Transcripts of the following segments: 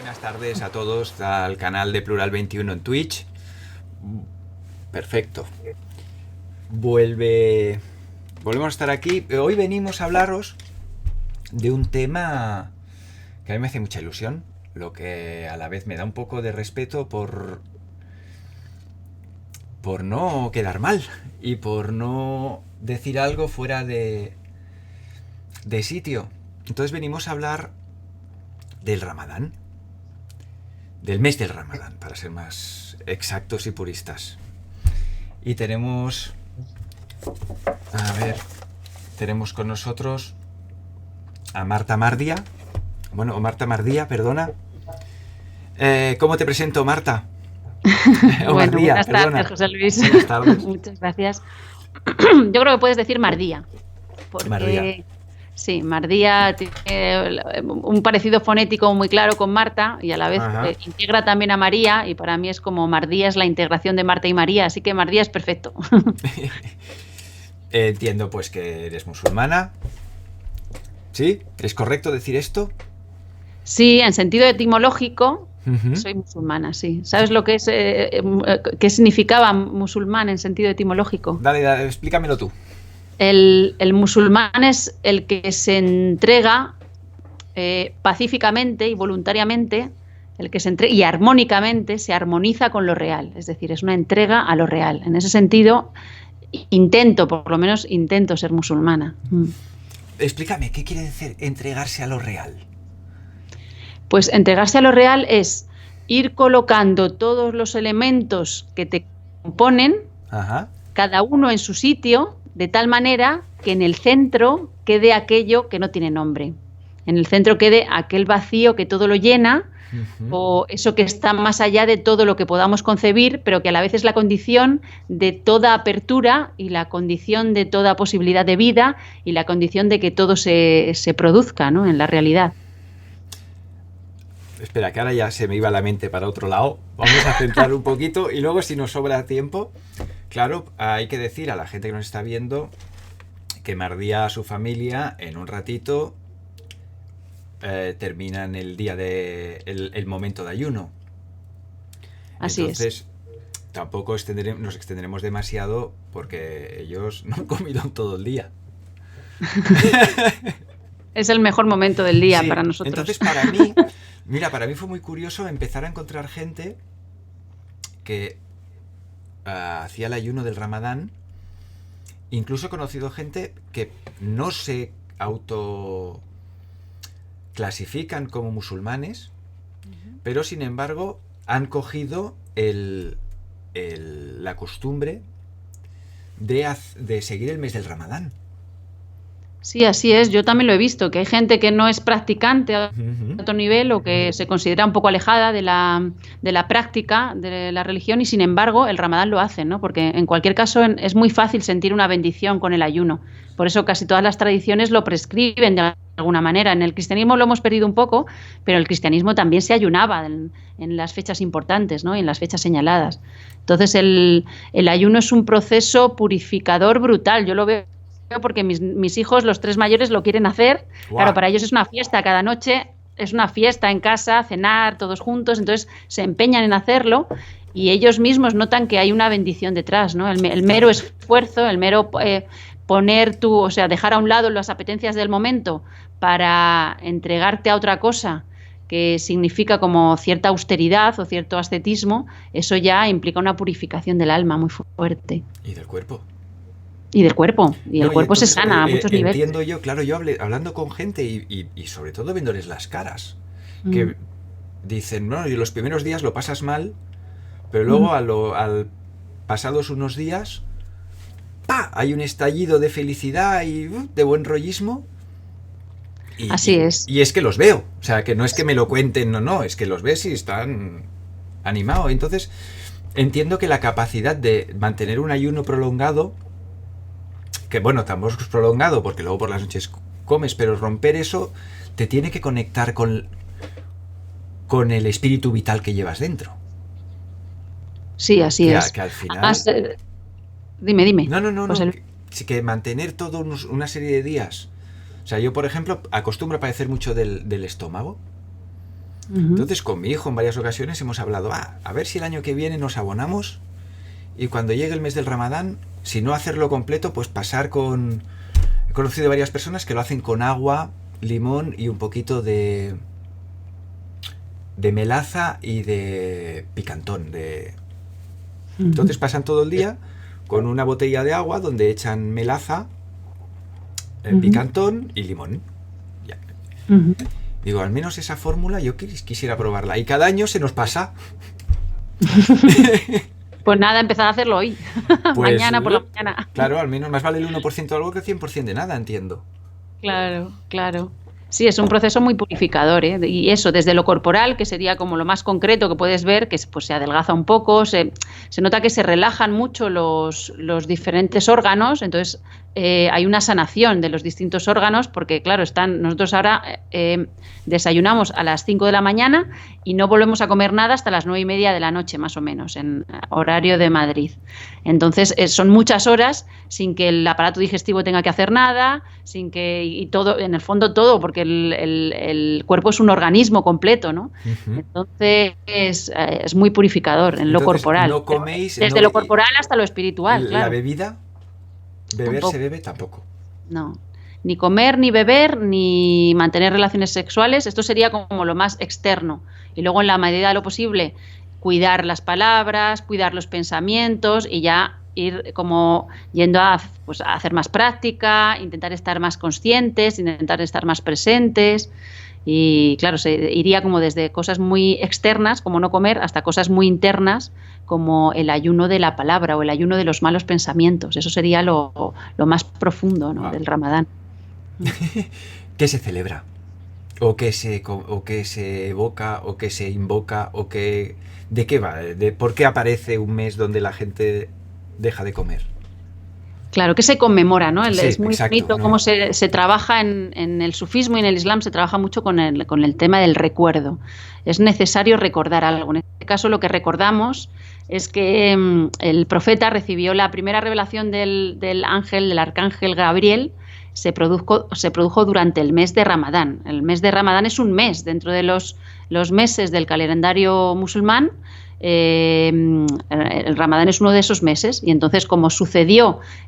buenas tardes a todos al canal de Plural 21 en Twitch. Perfecto. Volvemos a estar aquí. Hoy venimos a hablaros de un tema que a mí me hace mucha ilusión, lo que a la vez me da un poco de respeto por no quedar mal y por no decir algo fuera de sitio. Entonces venimos a hablar del Ramadán, del mes del Ramadán, para ser más exactos y puristas. Y tenemos con nosotros a Marta Mardía. Bueno, Marta Mardía, perdona. ¿Cómo te presento, Marta? Bueno, Mardía, buenas tardes, José Luis. Buenas tardes. Muchas gracias. Yo creo que puedes decir Mardía, porque Mardía. Sí, Mardía tiene un parecido fonético muy claro con Marta y a la vez integra también a María, y para mí es como Mardía es la integración de Marta y María, así que Mardía es perfecto. Entiendo pues que eres musulmana. ¿Sí? ¿Es correcto decir esto? Sí, en sentido etimológico soy musulmana, sí. ¿Sabes lo que es, qué significaba musulmán en sentido etimológico? Dale, explícamelo tú. El musulmán es el que se entrega pacíficamente y voluntariamente, el que se entrega y armónicamente se armoniza con lo real, es decir, es una entrega a lo real. En ese sentido, por lo menos intento ser musulmana. Explícame, ¿qué quiere decir entregarse a lo real? Pues entregarse a lo real es ir colocando todos los elementos que te componen, cada uno en su sitio, de tal manera que en el centro quede aquello que no tiene nombre. En el centro quede aquel vacío que todo lo llena, o eso que está más allá de todo lo que podamos concebir, pero que a la vez es la condición de toda apertura y la condición de toda posibilidad de vida y la condición de que todo se produzca, ¿no?, en la realidad. Espera, que ahora ya se me iba la mente para otro lado. Vamos a centrar un poquito y luego, si nos sobra tiempo, claro, hay que decir a la gente que nos está viendo que Mardía, a su familia, en un ratito terminan el día el momento de ayuno. Así Entonces, tampoco nos extenderemos demasiado porque ellos no han comido todo el día. Es el mejor momento del día para nosotros. Entonces, para mí fue muy curioso empezar a encontrar gente que hacía el ayuno del Ramadán. Incluso he conocido gente que no se autoclasifican como musulmanes, pero sin embargo han cogido la costumbre de seguir el mes del Ramadán. Sí, así es. Yo también lo he visto, que hay gente que no es practicante a otro nivel o que se considera un poco alejada de la práctica de la religión y sin embargo el Ramadán lo hacen, ¿no? Porque en cualquier caso es muy fácil sentir una bendición con el ayuno. Por eso casi todas las tradiciones lo prescriben de alguna manera. En el cristianismo lo hemos perdido un poco, pero el cristianismo también se ayunaba en las fechas importantes, ¿no?, y en las fechas señaladas. Entonces el ayuno es un proceso purificador brutal. Yo lo veo porque mis hijos, los 3 mayores, lo quieren hacer. Wow. Claro, para ellos es una fiesta, cada noche es una fiesta en casa, cenar todos juntos, entonces se empeñan en hacerlo y ellos mismos notan que hay una bendición detrás, ¿no? El mero esfuerzo, el mero dejar a un lado las apetencias del momento para entregarte a otra cosa que significa como cierta austeridad o cierto ascetismo, eso ya implica una purificación del alma muy fuerte. ¿Y del cuerpo? Y del cuerpo, y el cuerpo entonces, se sana a muchos niveles. Entiendo yo, claro, yo hablando con gente y sobre todo viéndoles las caras, que dicen, no, y los primeros días lo pasas mal, pero luego al pasados unos días, ¡pa!, hay un estallido de felicidad y de buen rollismo. Así es. Y es que los veo, o sea, que no es que me lo cuenten, no, es que los ves y están animados. Entonces, entiendo que la capacidad de mantener un ayuno prolongado, que bueno, tampoco es prolongado porque luego por las noches comes, pero romper eso te tiene que conectar con el espíritu vital que llevas dentro. Sí, así es. Que al final... Además, dime. No. Que mantener todo una serie de días. O sea, yo, por ejemplo, acostumbro a padecer mucho del estómago. Entonces con mi hijo en varias ocasiones hemos hablado, a ver si el año que viene nos abonamos y cuando llegue el mes del Ramadán, si no hacerlo completo, pues pasar con... He conocido varias personas que lo hacen con agua, limón y un poquito de melaza y de picantón. Entonces pasan todo el día con una botella de agua donde echan melaza, picantón y limón. Ya. Digo, al menos esa fórmula yo quisiera probarla. Y cada año se nos pasa. Pues nada, empezar a hacerlo hoy. Pues, mañana por la mañana. Claro, al menos más vale el 1% de algo que el 100% de nada, entiendo. Claro, claro. Sí, es un proceso muy purificador, ¿eh? Y eso, desde lo corporal, que sería como lo más concreto que puedes ver, que pues, se adelgaza un poco, se nota que se relajan mucho los diferentes órganos, entonces hay una sanación de los distintos órganos, porque claro, nosotros ahora desayunamos a las 5 de la mañana y no volvemos a comer nada hasta las 9:30 de la noche, más o menos, en horario de Madrid. Entonces son muchas horas sin que el aparato digestivo tenga que hacer nada, sin que, y todo, en el fondo todo, porque el cuerpo es un organismo completo, ¿no? Entonces es muy purificador en lo corporal. No coméis, desde lo corporal hasta lo espiritual, ¿La claro. bebida? ¿Beber Tampoco. se bebe? Tampoco. No. Ni comer, ni beber, ni mantener relaciones sexuales. Esto sería como lo más externo. Y luego, en la medida de lo posible, cuidar las palabras, cuidar los pensamientos y ya ir como yendo a hacer más práctica, intentar estar más conscientes, intentar estar más presentes. Y claro, se iría como desde cosas muy externas, como no comer, hasta cosas muy internas, como el ayuno de la palabra o el ayuno de los malos pensamientos. Eso sería lo más profundo, ¿no? Del Ramadán. ¿Qué se celebra? ¿O qué se evoca? ¿O qué se invoca? ¿De qué va? ¿Por qué aparece un mes donde la gente deja de comer? Claro, que se conmemora, ¿no? Sí, es muy exacto, bonito ¿no? cómo se trabaja en el sufismo y en el islam, se trabaja mucho con el tema del recuerdo. Es necesario recordar algo. En este caso, lo que recordamos es que el profeta recibió la primera revelación del arcángel Gabriel, se produjo durante el mes de Ramadán. El mes de Ramadán es un mes dentro de los meses del calendario musulmán. El Ramadán es uno de esos meses y entonces, como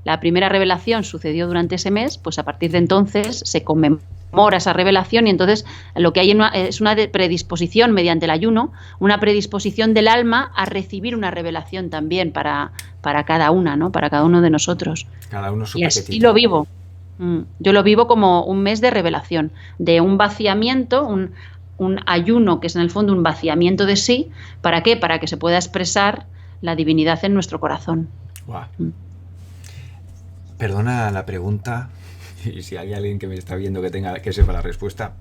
la primera revelación sucedió durante ese mes, pues a partir de entonces se conmemora esa revelación y entonces lo que hay es una predisposición mediante el ayuno, una predisposición del alma a recibir una revelación también para cada una, ¿no? Para cada uno de nosotros. Cada uno su y paquetito. así lo vivo. Yo lo vivo como un mes de revelación, de un vaciamiento, un ayuno que es en el fondo un vaciamiento de sí. ¿Para qué? Para que se pueda expresar la divinidad en nuestro corazón. Wow. Perdona la pregunta, y si hay alguien que me está viendo que sepa la respuesta.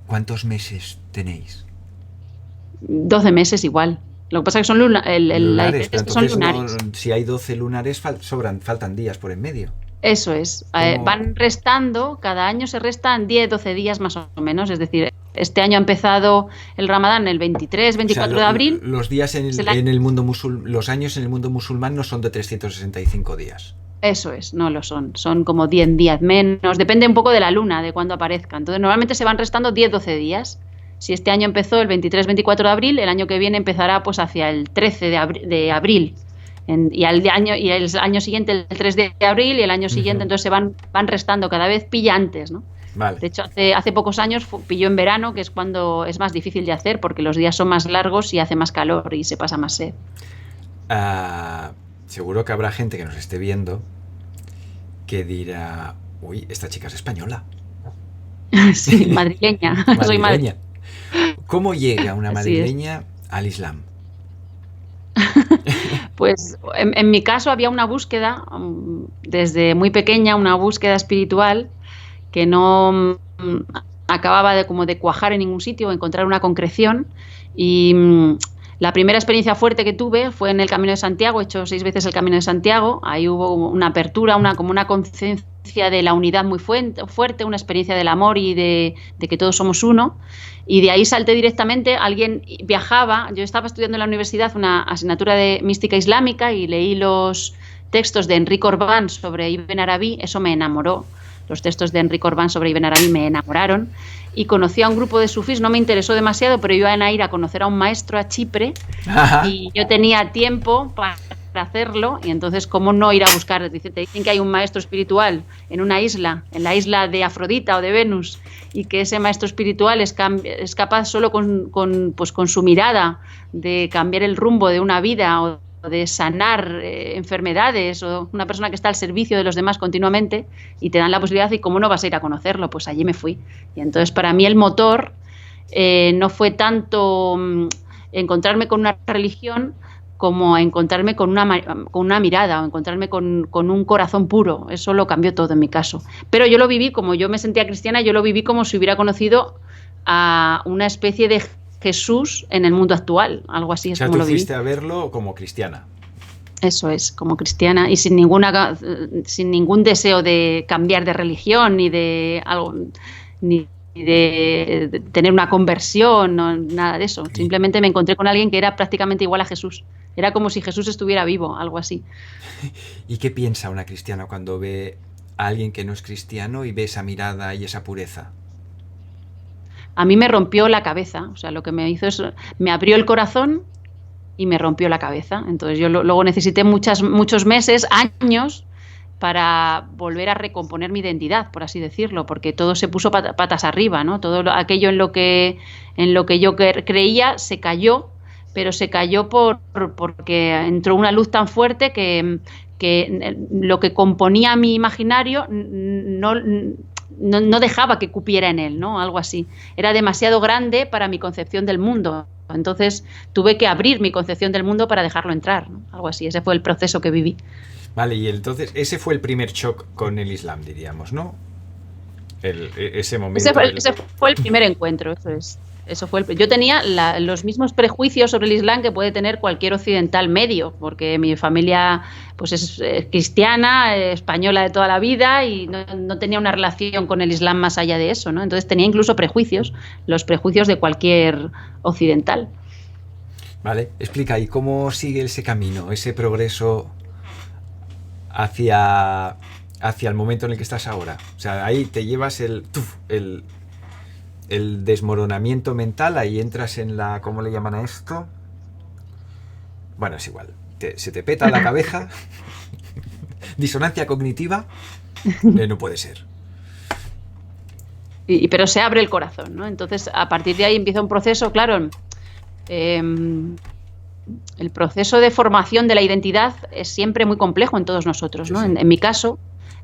¿Cuántos meses tenéis? 12 meses igual. Lo que pasa es que son lunares. pero son lunares. Si hay 12 lunares, faltan días por en medio. Eso es. Van restando, cada año se restan 10, 12 días más o menos. Es decir, este año ha empezado el Ramadán el 23, 24 de abril. Los días en el mundo los años en el mundo musulmán no son de 365 días. Eso es, no lo son. Son como 10 días menos. Depende un poco de la luna, de cuándo aparezca. Entonces, normalmente se van restando 10, 12 días. Si este año empezó el 23, 24 de abril, el año que viene empezará pues hacia el 13 de abril. Y el año siguiente el 3 de abril y el año siguiente, entonces se van restando, cada vez pilla antes, ¿no? Vale. De hecho, hace pocos años pilló en verano, que es cuando es más difícil de hacer porque los días son más largos y hace más calor y se pasa más sed. Seguro que habrá gente que nos esté viendo que dirá, uy, esta chica es española. Sí, madrileña. Soy madrileña. ¿Cómo llega una madrileña al Islam? Pues en mi caso había una búsqueda, desde muy pequeña, una búsqueda espiritual que no acababa de cuajar en ningún sitio, encontrar una concreción. Y la primera experiencia fuerte que tuve fue en el Camino de Santiago. He hecho 6 veces el Camino de Santiago. Ahí hubo una apertura, como una conciencia de la unidad muy fuerte, una experiencia del amor y de que todos somos uno. Y de ahí salté directamente. Alguien viajaba. Yo estaba estudiando en la universidad una asignatura de mística islámica y leí los textos de Enrique Orbán sobre Ibn Arabi. Eso me enamoró. los textos de Enrique Orbán sobre Ibn Arabi me enamoraron, y conocí a un grupo de sufís, no me interesó demasiado, pero iban a ir a conocer a un maestro a Chipre, y yo tenía tiempo para hacerlo, y entonces, ¿cómo no ir a buscar? Te dicen que hay un maestro espiritual en una isla, en la isla de Afrodita o de Venus, y que ese maestro espiritual es capaz solo con su mirada de cambiar el rumbo de una vida o de sanar enfermedades, o una persona que está al servicio de los demás continuamente, y te dan la posibilidad, y cómo no vas a ir a conocerlo. Pues allí me fui. Y entonces, para mí el motor no fue tanto encontrarme con una religión como encontrarme con una mirada, o encontrarme con un corazón puro. Eso lo cambió todo en mi caso. Pero yo lo viví, como yo me sentía cristiana, yo lo viví como si hubiera conocido a una especie de Jesús en el mundo actual, algo así es como lo viví. O sea, tú fuiste a verlo como cristiana. Eso es, como cristiana, y sin ningún deseo de cambiar de religión, ni de algo, ni de tener una conversión, no, nada de eso. Simplemente me encontré con alguien que era prácticamente igual a Jesús. Era como si Jesús estuviera vivo, algo así. ¿Y qué piensa una cristiana cuando ve a alguien que no es cristiano y ve esa mirada y esa pureza? A mí me rompió la cabeza, o sea, lo que me hizo es, me abrió el corazón y me rompió la cabeza. Entonces yo luego necesité muchos meses, años, para volver a recomponer mi identidad, por así decirlo, porque todo se puso patas arriba, ¿no? Todo aquello en lo que yo creía se cayó, pero se cayó porque entró una luz tan fuerte que lo que componía mi imaginario no dejaba que cupiera en él, ¿no? Algo así. Era demasiado grande para mi concepción del mundo. Entonces tuve que abrir mi concepción del mundo para dejarlo entrar, ¿no? Algo así. Ese fue el proceso que viví. Vale, y entonces ese fue el primer shock con el Islam, diríamos, ¿no? Ese momento. Ese fue el primer encuentro, eso es. Yo tenía los mismos prejuicios sobre el Islam que puede tener cualquier occidental medio, porque mi familia pues es cristiana, española de toda la vida, y no tenía una relación con el Islam más allá de eso, ¿no? Entonces tenía incluso prejuicios, los prejuicios de cualquier occidental. Vale, explica, ¿y cómo sigue ese camino, ese progreso hacia el momento en el que estás ahora? O sea, ahí te llevas el desmoronamiento mental, ahí entras en la... ¿Cómo le llaman a esto? Bueno, es igual. Se te peta la cabeza. Disonancia cognitiva. No puede ser. Pero se abre el corazón, ¿no? Entonces, a partir de ahí empieza un proceso, claro. El proceso de formación de la identidad es siempre muy complejo en todos nosotros, ¿no? Sí. En mi caso,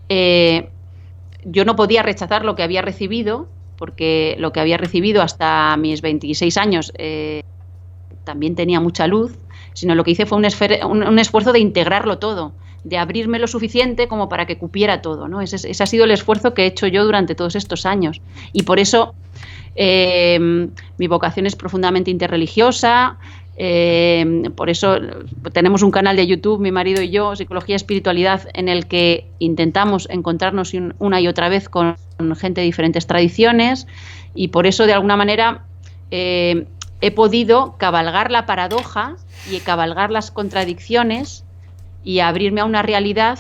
yo no podía rechazar lo que había recibido, porque lo que había recibido hasta mis 26 años también tenía mucha luz, sino lo que hice fue un esfuerzo de integrarlo todo, de abrirme lo suficiente como para que cupiera todo, ¿no? Ese ha sido el esfuerzo que he hecho yo durante todos estos años. Y por eso mi vocación es profundamente interreligiosa. Por eso tenemos un canal de YouTube, mi marido y yo, Psicología y Espiritualidad, en el que intentamos encontrarnos una y otra vez con gente de diferentes tradiciones, y por eso de alguna manera he podido cabalgar la paradoja y cabalgar las contradicciones y abrirme a una realidad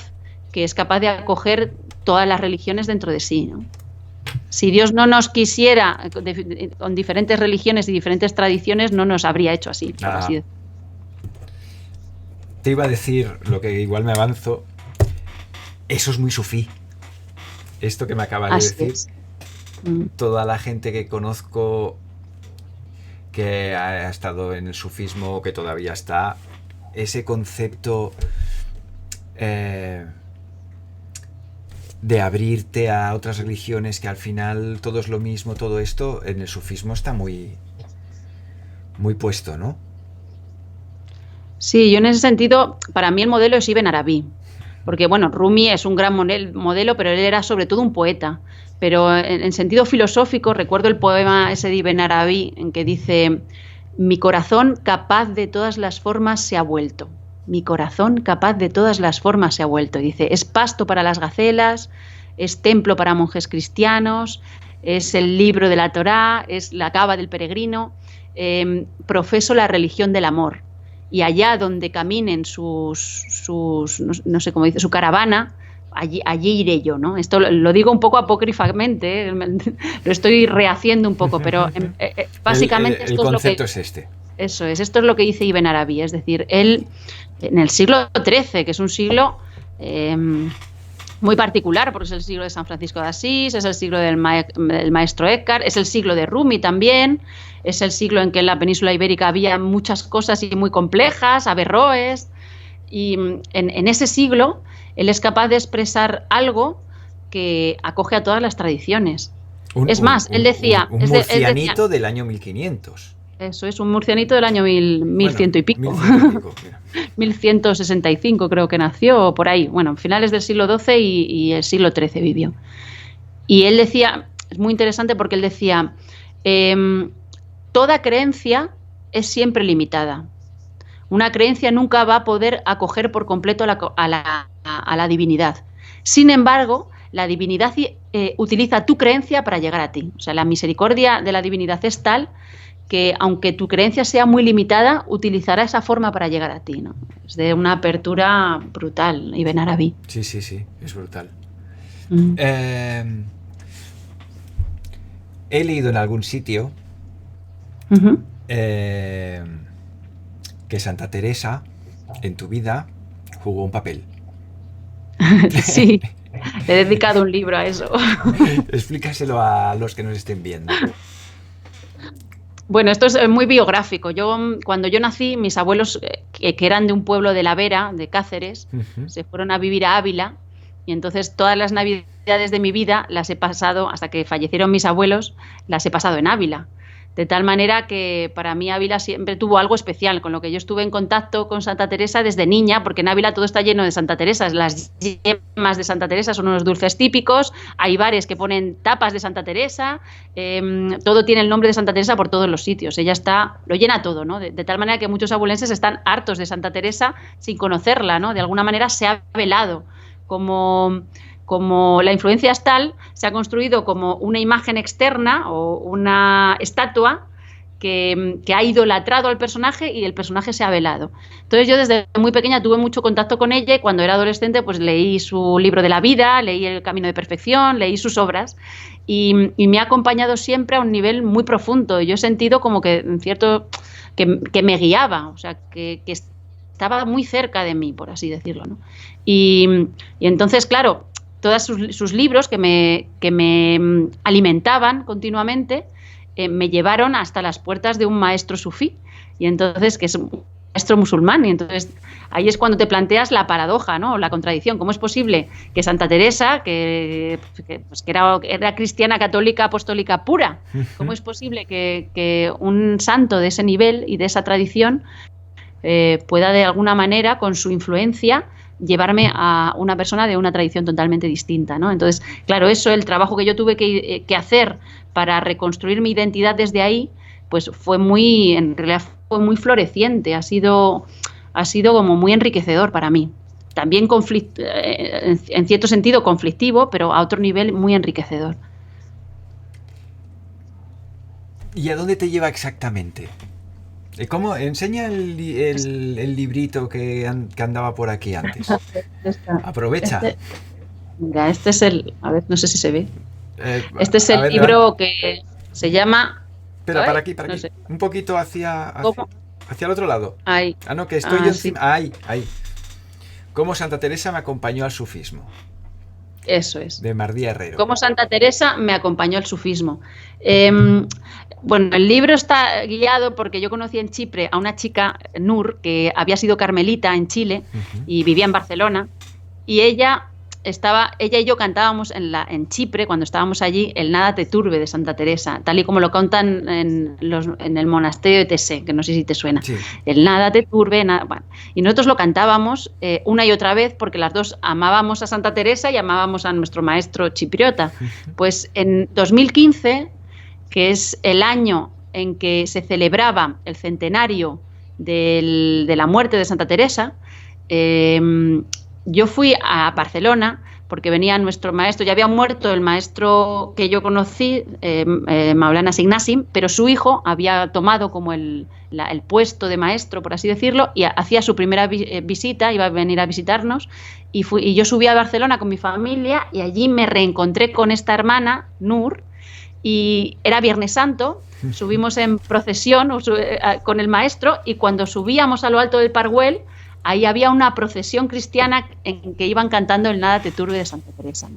que es capaz de acoger todas las religiones dentro de sí, ¿no? Si Dios no nos quisiera con diferentes religiones y diferentes tradiciones, no nos habría hecho así, por así decirlo. Te iba a decir, lo que igual me avanzo, eso es muy sufí. Esto que me acabas de decir. Toda la gente que conozco que ha estado en el sufismo, que todavía está, ese concepto de abrirte a otras religiones, que al final todo es lo mismo, todo esto en el sufismo está muy, muy puesto, ¿no? Sí, yo en ese sentido, para mí el modelo es Ibn Arabi, porque bueno, Rumi es un gran modelo, pero él era sobre todo un poeta. Pero en sentido filosófico, recuerdo el poema ese de Ibn Arabi en que dice: mi corazón capaz de todas las formas se ha vuelto. Mi corazón capaz de todas las formas se ha vuelto. Dice, es pasto para las gacelas, es templo para monjes cristianos, es el libro de la Torá, es la cava del peregrino. Profeso la religión del amor. Y allá donde caminen no sé cómo dice, su caravana, allí iré yo, ¿no? Esto lo digo un poco apócrifamente, lo estoy rehaciendo un poco, pero básicamente el concepto es este. Eso es, esto es lo que dice Ibn Arabi, es decir, él en el siglo XIII, que es un siglo muy particular, porque es el siglo de San Francisco de Asís, es el siglo del maestro Eckhart, es el siglo de Rumi también, es el siglo en que en la península ibérica había muchas cosas y muy complejas, Averroes, y en ese siglo él es capaz de expresar algo que acoge a todas las tradiciones. Es más, él decía... Un murcianito del año 1500. Eso es, un murcianito del año 1100 y pico. 1165 creo que nació, por ahí. Bueno, finales del siglo XII y el siglo XIII vivió. Y él decía, es muy interesante porque él decía, toda creencia es siempre limitada. Una creencia nunca va a poder acoger por completo a la divinidad. Sin embargo, la divinidad utiliza tu creencia para llegar a ti. O sea, la misericordia de la divinidad es tal que aunque tu creencia sea muy limitada, utilizará esa forma para llegar a ti, ¿no? Es de una apertura brutal, Ibn Arabi. Sí, es brutal. He leído en algún sitio que Santa Teresa en tu vida jugó un papel. Sí, he dedicado un libro a eso. Explícaselo a los que nos estén viendo. Bueno, esto es muy biográfico. Cuando yo nací, mis abuelos, que eran de un pueblo de La Vera, de Cáceres, se fueron a vivir a Ávila, y entonces todas las navidades de mi vida las he pasado, hasta que fallecieron mis abuelos, las he pasado en Ávila. De tal manera que para mí Ávila siempre tuvo algo especial, con lo que yo estuve en contacto con Santa Teresa desde niña, porque en Ávila todo está lleno de Santa Teresa. Las yemas de Santa Teresa son unos dulces típicos, hay bares que ponen tapas de Santa Teresa, todo tiene el nombre de Santa Teresa por todos los sitios. Ella lo llena todo, ¿no? De tal manera que muchos abulenses están hartos de Santa Teresa sin conocerla, ¿no? De alguna manera se ha velado como la influencia es tal, se ha construido como una imagen externa o una estatua que ha idolatrado al personaje y el personaje se ha velado. Entonces yo desde muy pequeña tuve mucho contacto con ella y cuando era adolescente pues leí su libro de la vida, leí El Camino de Perfección, leí sus obras y me ha acompañado siempre a un nivel muy profundo. Yo he sentido como que que me guiaba, o sea, que estaba muy cerca de mí, por así decirlo, ¿no? Y entonces, claro, todos sus libros que me alimentaban continuamente me llevaron hasta las puertas de un maestro sufí, y entonces, que es un maestro musulmán, y entonces ahí es cuando te planteas la paradoja, ¿no? La contradicción. ¿Cómo es posible que Santa Teresa, que era cristiana, católica, apostólica pura, cómo es posible que un santo de ese nivel y de esa tradición pueda de alguna manera, con su influencia, llevarme a una persona de una tradición totalmente distinta, ¿no? Entonces, claro, el trabajo que yo tuve que hacer para reconstruir mi identidad desde ahí, pues en realidad fue muy floreciente, ha sido como muy enriquecedor para mí. También en cierto sentido conflictivo, pero a otro nivel muy enriquecedor. ¿Y a dónde te lleva exactamente? ¿Cómo? Enseña el librito que andaba por aquí antes. Aprovecha. Mira, este es a ver, no sé si se ve. Este es el libro que se llama... Espera, para aquí. No sé. Un poquito hacia el otro lado. Ahí. No, que estoy yo encima. Sí. Ahí. ¿Cómo Santa Teresa me acompañó al sufismo? Eso es. De Mardí Herrero. ¿Cómo Santa Teresa me acompañó al sufismo? Bueno, el libro está guiado porque yo conocí en Chipre a una chica, Nur, que había sido carmelita en Chile y vivía en Barcelona, y ella y yo cantábamos en Chipre, cuando estábamos allí, el Nada te turbe de Santa Teresa, tal y como lo cantan en el monasterio de Tessé, que no sé si te suena. Sí. El Nada te turbe, bueno, y nosotros lo cantábamos una y otra vez porque las dos amábamos a Santa Teresa y amábamos a nuestro maestro chipriota. Pues en 2015, que es el año en que se celebraba el centenario de la muerte de Santa Teresa, yo fui a Barcelona porque venía nuestro maestro, ya había muerto el maestro que yo conocí, Maulana Signasim, pero su hijo había tomado como el puesto de maestro, por así decirlo, y hacía su primera visita, iba a venir a visitarnos, y yo subí a Barcelona con mi familia y allí me reencontré con esta hermana, Nur, y era Viernes Santo, subimos en procesión con el maestro, y cuando subíamos a lo alto del Parguel, ahí había una procesión cristiana en que iban cantando el Nada te turbe de Santa Teresa, ¿no?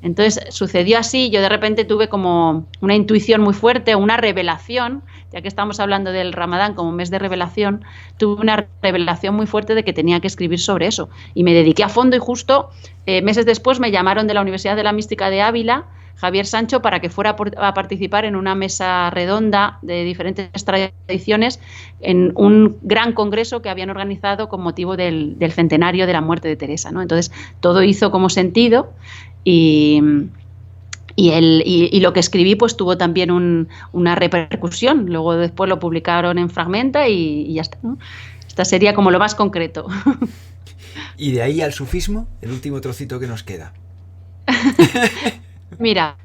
Entonces sucedió así, yo de repente tuve como una intuición muy fuerte, una revelación, ya que estamos hablando del Ramadán como mes de revelación, tuve una revelación muy fuerte de que tenía que escribir sobre eso, y me dediqué a fondo, y justo meses después me llamaron de la Universidad de la Mística de Ávila, Javier Sancho, para que fuera a participar en una mesa redonda de diferentes tradiciones en un gran congreso que habían organizado con motivo del centenario de la muerte de Teresa, ¿no? Entonces todo hizo como sentido, y lo que escribí pues tuvo también una repercusión. Luego después lo publicaron en Fragmenta y ya está, ¿no? Esta sería como lo más concreto. Y de ahí al sufismo, el último trocito que nos queda. Mira,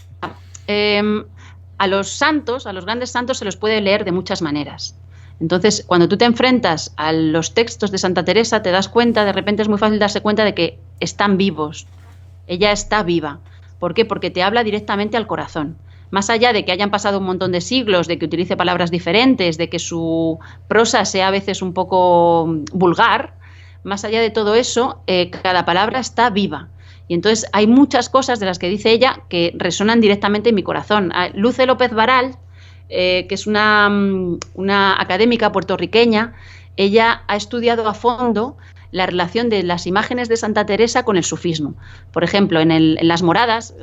a los santos, a los grandes santos, se los puede leer de muchas maneras. Entonces, cuando tú te enfrentas a los textos de Santa Teresa, te das cuenta, de repente es muy fácil darse cuenta de que están vivos. Ella está viva. ¿Por qué? Porque te habla directamente al corazón. Más allá de que hayan pasado un montón de siglos, de que utilice palabras diferentes, de que su prosa sea a veces un poco vulgar, más allá de todo eso, cada palabra está viva. Y entonces hay muchas cosas de las que dice ella que resonan directamente en mi corazón. Luce López Varal, que es una académica puertorriqueña, ella ha estudiado a fondo la relación de las imágenes de Santa Teresa con el sufismo. Por ejemplo, en las moradas,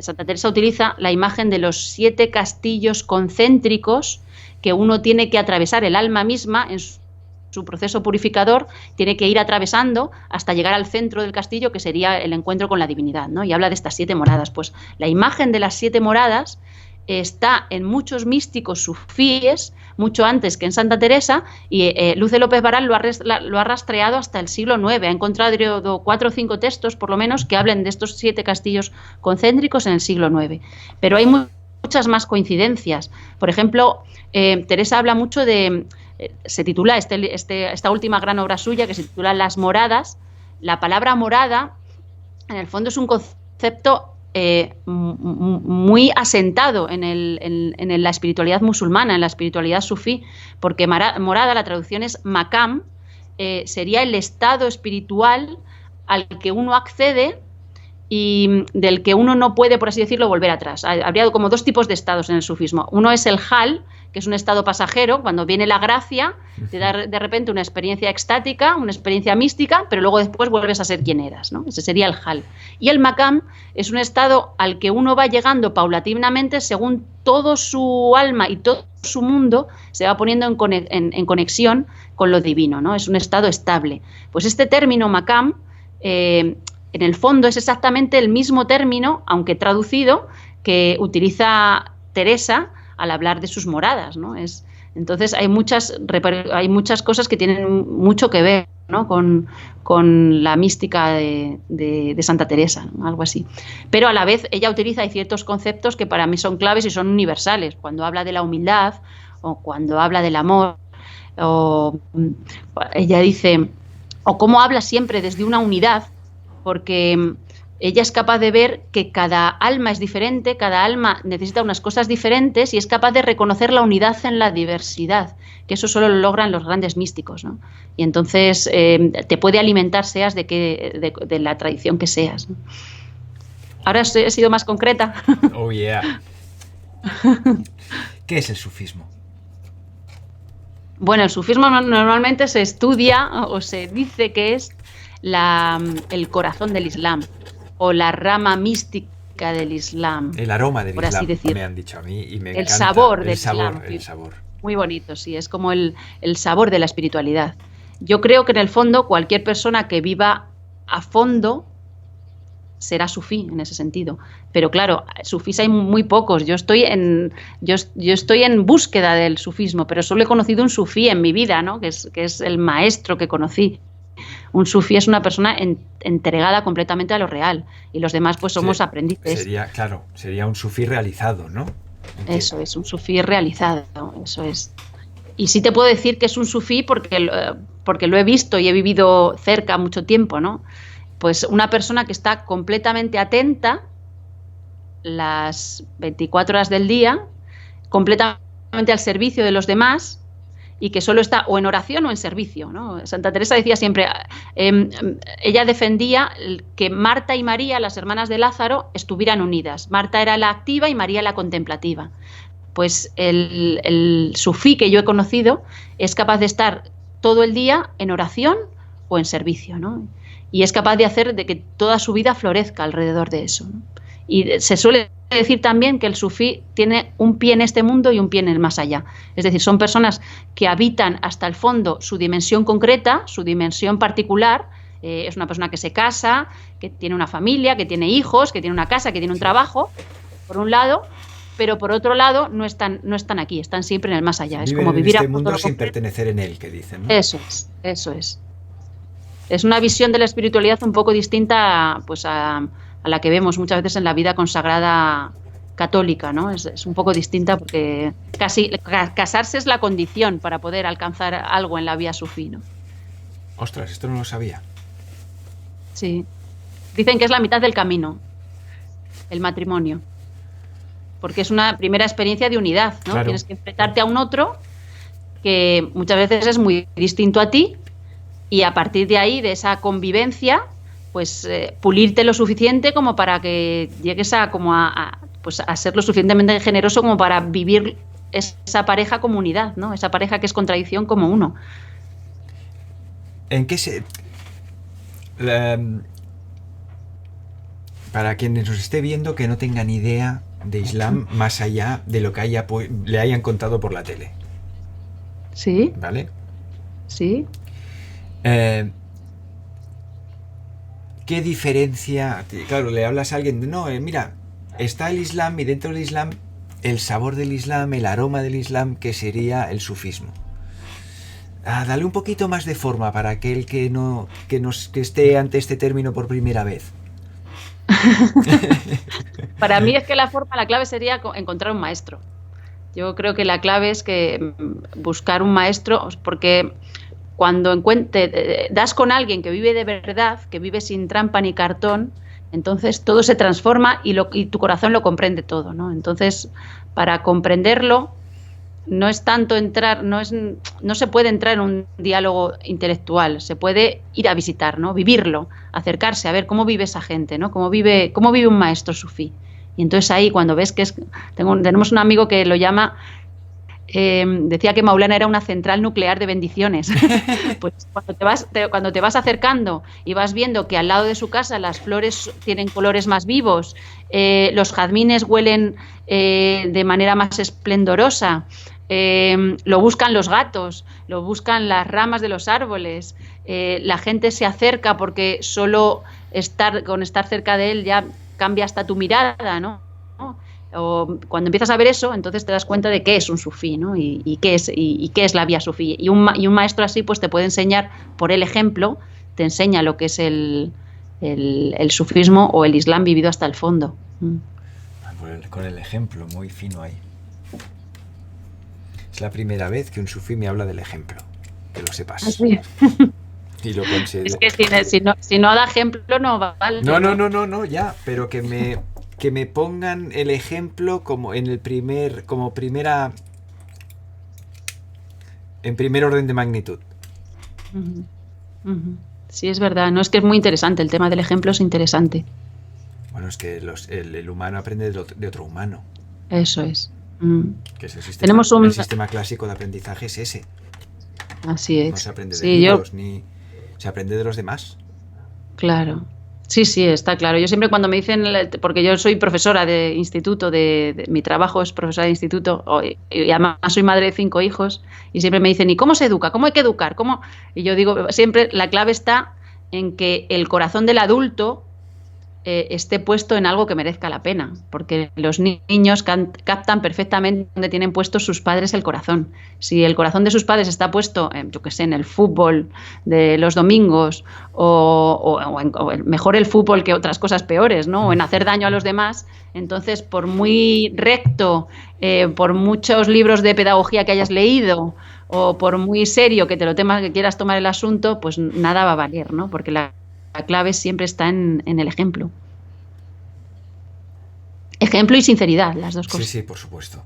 Santa Teresa utiliza la imagen de los 7 castillos concéntricos que uno tiene que atravesar, el alma misma en su proceso purificador tiene que ir atravesando hasta llegar al centro del castillo, que sería el encuentro con la divinidad, ¿no? Y habla de estas 7 moradas. Pues la imagen de las 7 moradas está en muchos místicos sufíes, mucho antes que en Santa Teresa, y Luce López Varal lo ha rastreado hasta el siglo IX. Ha encontrado 4 o 5 textos, por lo menos, que hablen de estos 7 castillos concéntricos en el siglo IX. Pero hay muchas más coincidencias. Por ejemplo, Teresa habla mucho de... se titula esta última gran obra suya, que se titula Las moradas. La palabra morada, en el fondo, es un concepto muy asentado en la espiritualidad musulmana, en la espiritualidad sufí, porque morada, la traducción es makam, sería el estado espiritual al que uno accede y del que uno no puede, por así decirlo, volver atrás. Habría como 2 tipos de estados en el sufismo. Uno es el hal, que es un estado pasajero, cuando viene la gracia, te da de repente una experiencia extática, una experiencia mística, pero luego después vuelves a ser quien eras, ¿no? Ese sería el hal. Y el makam es un estado al que uno va llegando paulatinamente según todo su alma y todo su mundo se va poniendo en conexión con lo divino, ¿no? Es un estado estable. Pues este término makam, en el fondo es exactamente el mismo término, aunque traducido, que utiliza Teresa al hablar de sus moradas, ¿no? Entonces hay muchas cosas que tienen mucho que ver, ¿no? con la mística de Santa Teresa, ¿no? Algo así. Pero a la vez ella hay ciertos conceptos que para mí son claves y son universales. Cuando habla de la humildad o cuando habla del amor, ella dice, o cómo habla siempre desde una unidad, porque ella es capaz de ver que cada alma es diferente, cada alma necesita unas cosas diferentes y es capaz de reconocer la unidad en la diversidad, que eso solo lo logran los grandes místicos, ¿no? Y entonces te puede alimentar, seas de la tradición que seas, ¿no? Ahora he sido más concreta. Oh, yeah. ¿Qué es el sufismo? Bueno, el sufismo normalmente se estudia o se dice que es el corazón del Islam, o la rama mística del Islam. El aroma del por Islam, así decir. me han dicho a mí y me el encanta. Sabor del Islam. Islam. El sabor. Muy bonito, sí, es como el sabor de la espiritualidad. Yo creo que en el fondo cualquier persona que viva a fondo será sufí en ese sentido. Pero claro, sufís hay muy pocos. Yo estoy en búsqueda del sufismo, pero solo he conocido un sufí en mi vida, ¿no? que es el maestro que conocí. Un sufí es una persona entregada completamente a lo real y los demás pues somos aprendices. Sería un sufí realizado, ¿no? Entiendo. Eso es, un sufí realizado, eso es. Y sí te puedo decir que es un sufí porque lo he visto y he vivido cerca mucho tiempo, ¿no? Pues una persona que está completamente atenta las 24 horas del día, completamente al servicio de los demás y que solo está o en oración o en servicio, ¿no? Santa Teresa decía siempre, ella defendía que Marta y María, las hermanas de Lázaro, estuvieran unidas. Marta era la activa y María la contemplativa. Pues el sufí que yo he conocido es capaz de estar todo el día en oración o en servicio, ¿no? Y es capaz de hacer de que toda su vida florezca alrededor de eso, ¿no? Y se suele decir también que el sufí tiene un pie en este mundo y un pie en el más allá. Es decir, son personas que habitan hasta el fondo su dimensión concreta, su dimensión particular. Es una persona que se casa, que tiene una familia, que tiene hijos, que tiene una casa, que tiene un trabajo, por un lado, pero por otro lado no están aquí, están siempre en el más allá. Es como vivir en este mundo sin pertenecer en él, que dicen, ¿no? Eso es. Es una visión de la espiritualidad un poco distinta pues a la que vemos muchas veces en la vida consagrada católica, ¿no? Es un poco distinta porque casi casarse es la condición para poder alcanzar algo en la vía sufí, ¿no? Ostras, esto no lo sabía. Sí. Dicen que es la mitad del camino, el matrimonio. Porque es una primera experiencia de unidad, ¿no? Claro. Tienes que enfrentarte a un otro que muchas veces es muy distinto a ti y a partir de ahí, de esa convivencia, pues pulirte lo suficiente como para que llegues a ser lo suficientemente generoso como para vivir esa pareja como unidad, ¿no? Esa pareja que es contradicción como uno. ¿En qué para quienes nos esté viendo que no tengan idea de Islam más allá de lo que le hayan contado por la tele? Sí. ¿Vale? Sí. ¿Qué diferencia? Claro, le hablas a alguien, no, mira, está el Islam y dentro del Islam, el sabor del Islam, el aroma del Islam, que sería el sufismo. Dale un poquito más de forma para aquel que esté ante este término por primera vez. Para mí es que la clave sería encontrar un maestro. Yo creo que la clave es que buscar un maestro, porque cuando das con alguien que vive de verdad, que vive sin trampa ni cartón, entonces todo se transforma y tu corazón lo comprende todo, ¿no? Entonces, para comprenderlo, no es tanto no se puede entrar en un diálogo intelectual, se puede ir a visitar, ¿no? Vivirlo, acercarse, a ver cómo vive esa gente, ¿no? Cómo vive un maestro sufí. Y entonces ahí, cuando ves que tenemos un amigo que lo llama, decía que Maulana era una central nuclear de bendiciones. Pues cuando te vas acercando y vas viendo que al lado de su casa las flores tienen colores más vivos, los jazmines huelen de manera más esplendorosa, lo buscan los gatos, lo buscan las ramas de los árboles, la gente se acerca porque solo estar cerca de él ya cambia hasta tu mirada, ¿no? O cuando empiezas a ver eso, entonces te das cuenta de qué es un sufí, ¿no? Y qué es la vía sufí. Y un maestro así pues te puede enseñar, por el ejemplo, te enseña lo que es el sufismo o el Islam vivido hasta el fondo. Con el ejemplo, muy fino ahí. Es la primera vez que un sufí me habla del ejemplo, que lo sepas. ¿Sí? Y lo considero. Es que si no da ejemplo no vale. No, ya, pero que me pongan el ejemplo como en primer orden de magnitud. Sí, es verdad. No, es que es muy interesante. El tema del ejemplo es interesante. Bueno, es que el humano aprende de otro humano. Eso es. Que es el sistema clásico de aprendizaje es ese. Así es. No se aprende de libros, ni se aprende de los demás. Claro. Sí, está claro. Yo siempre cuando me dicen, porque yo soy profesora de instituto, mi trabajo es profesora de instituto, y además soy madre de 5 hijos, y siempre me dicen, ¿y cómo se educa? ¿Cómo hay que educar? Y yo digo, siempre la clave está en que el corazón del adulto esté puesto en algo que merezca la pena, porque los niños captan perfectamente donde tienen puestos sus padres el corazón. Si el corazón de sus padres está puesto, yo qué sé, en el fútbol de los domingos o mejor el fútbol que otras cosas peores, ¿no? O en hacer daño a los demás, entonces por muy recto, por muchos libros de pedagogía que hayas leído o por muy serio que que quieras tomar el asunto, pues nada va a valer, ¿no? Porque la clave siempre está en el ejemplo. Ejemplo y sinceridad, las dos cosas. Sí, por supuesto.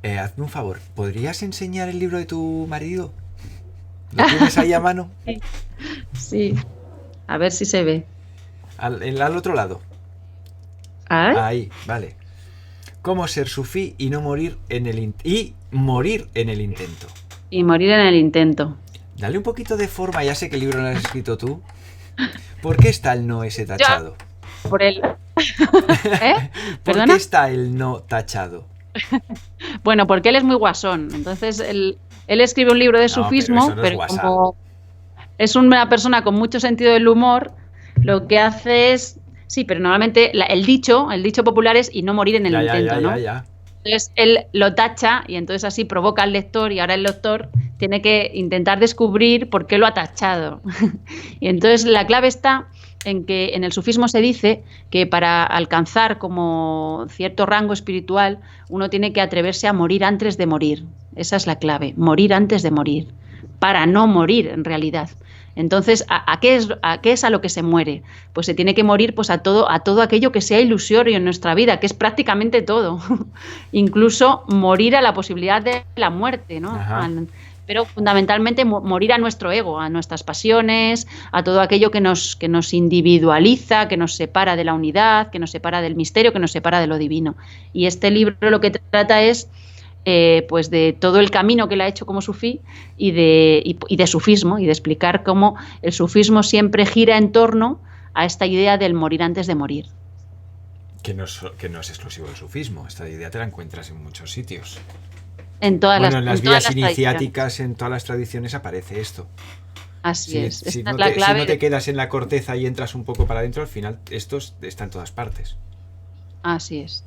Hazme un favor, ¿podrías enseñar el libro de tu marido? ¿Lo tienes ahí a mano? Sí, a ver si se ve. Al otro lado. Ahí, vale. ¿Cómo ser sufí y no morir en el morir en el intento? Y morir en el intento. Dale un poquito de forma, ya sé que el libro lo has escrito tú. ¿Por qué está el no ese tachado? Por el... ¿Por qué está el no tachado? Bueno, porque él es muy guasón. Entonces, él escribe un libro de sufismo, pero como es una persona con mucho sentido del humor, lo que hace es... Sí, pero normalmente el dicho popular es y no morir en el intento, ¿no? Entonces él lo tacha y entonces así provoca al lector y ahora el lector tiene que intentar descubrir por qué lo ha tachado. Y entonces la clave está en que en el sufismo se dice que para alcanzar como cierto rango espiritual uno tiene que atreverse a morir antes de morir. Esa es la clave, morir antes de morir, para no morir en realidad. Entonces, ¿a qué es a lo que se muere? Pues se tiene que morir pues a todo aquello que sea ilusorio en nuestra vida, que es prácticamente todo. Incluso morir a la posibilidad de la muerte, ¿no? Pero fundamentalmente morir a nuestro ego, a nuestras pasiones, a todo aquello que nos individualiza, que nos separa de la unidad, que nos separa del misterio, que nos separa de lo divino. Y este libro lo que trata es pues de todo el camino que él ha hecho como sufí y de sufismo, y de explicar cómo el sufismo siempre gira en torno a esta idea del morir antes de morir. Que no es exclusivo del sufismo, esta idea te la encuentras en muchos sitios. En las vías iniciáticas, en todas las tradiciones aparece esto. Así es. Si no te quedas en la corteza y entras un poco para adentro, al final esto está en todas partes. Así es.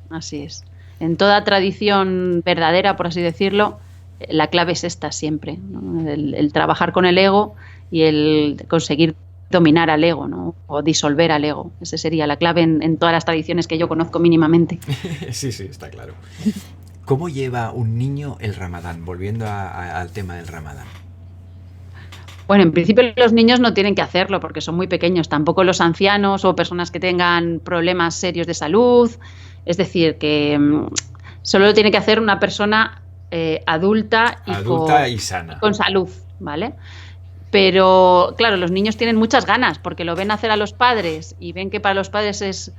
En toda tradición verdadera, por así decirlo, la clave es esta siempre, ¿no? El trabajar con el ego y el conseguir dominar al ego, ¿no? O disolver al ego. Esa sería la clave en todas las tradiciones que yo conozco mínimamente. Sí, está claro. ¿Cómo lleva un niño el Ramadán? Volviendo al tema del Ramadán. Bueno, en principio los niños no tienen que hacerlo porque son muy pequeños, tampoco los ancianos o personas que tengan problemas serios de salud. Es decir, que solo lo tiene que hacer una persona adulta y sana. Con salud, ¿vale? Pero, claro, los niños tienen muchas ganas porque lo ven hacer a los padres y ven que para los padres es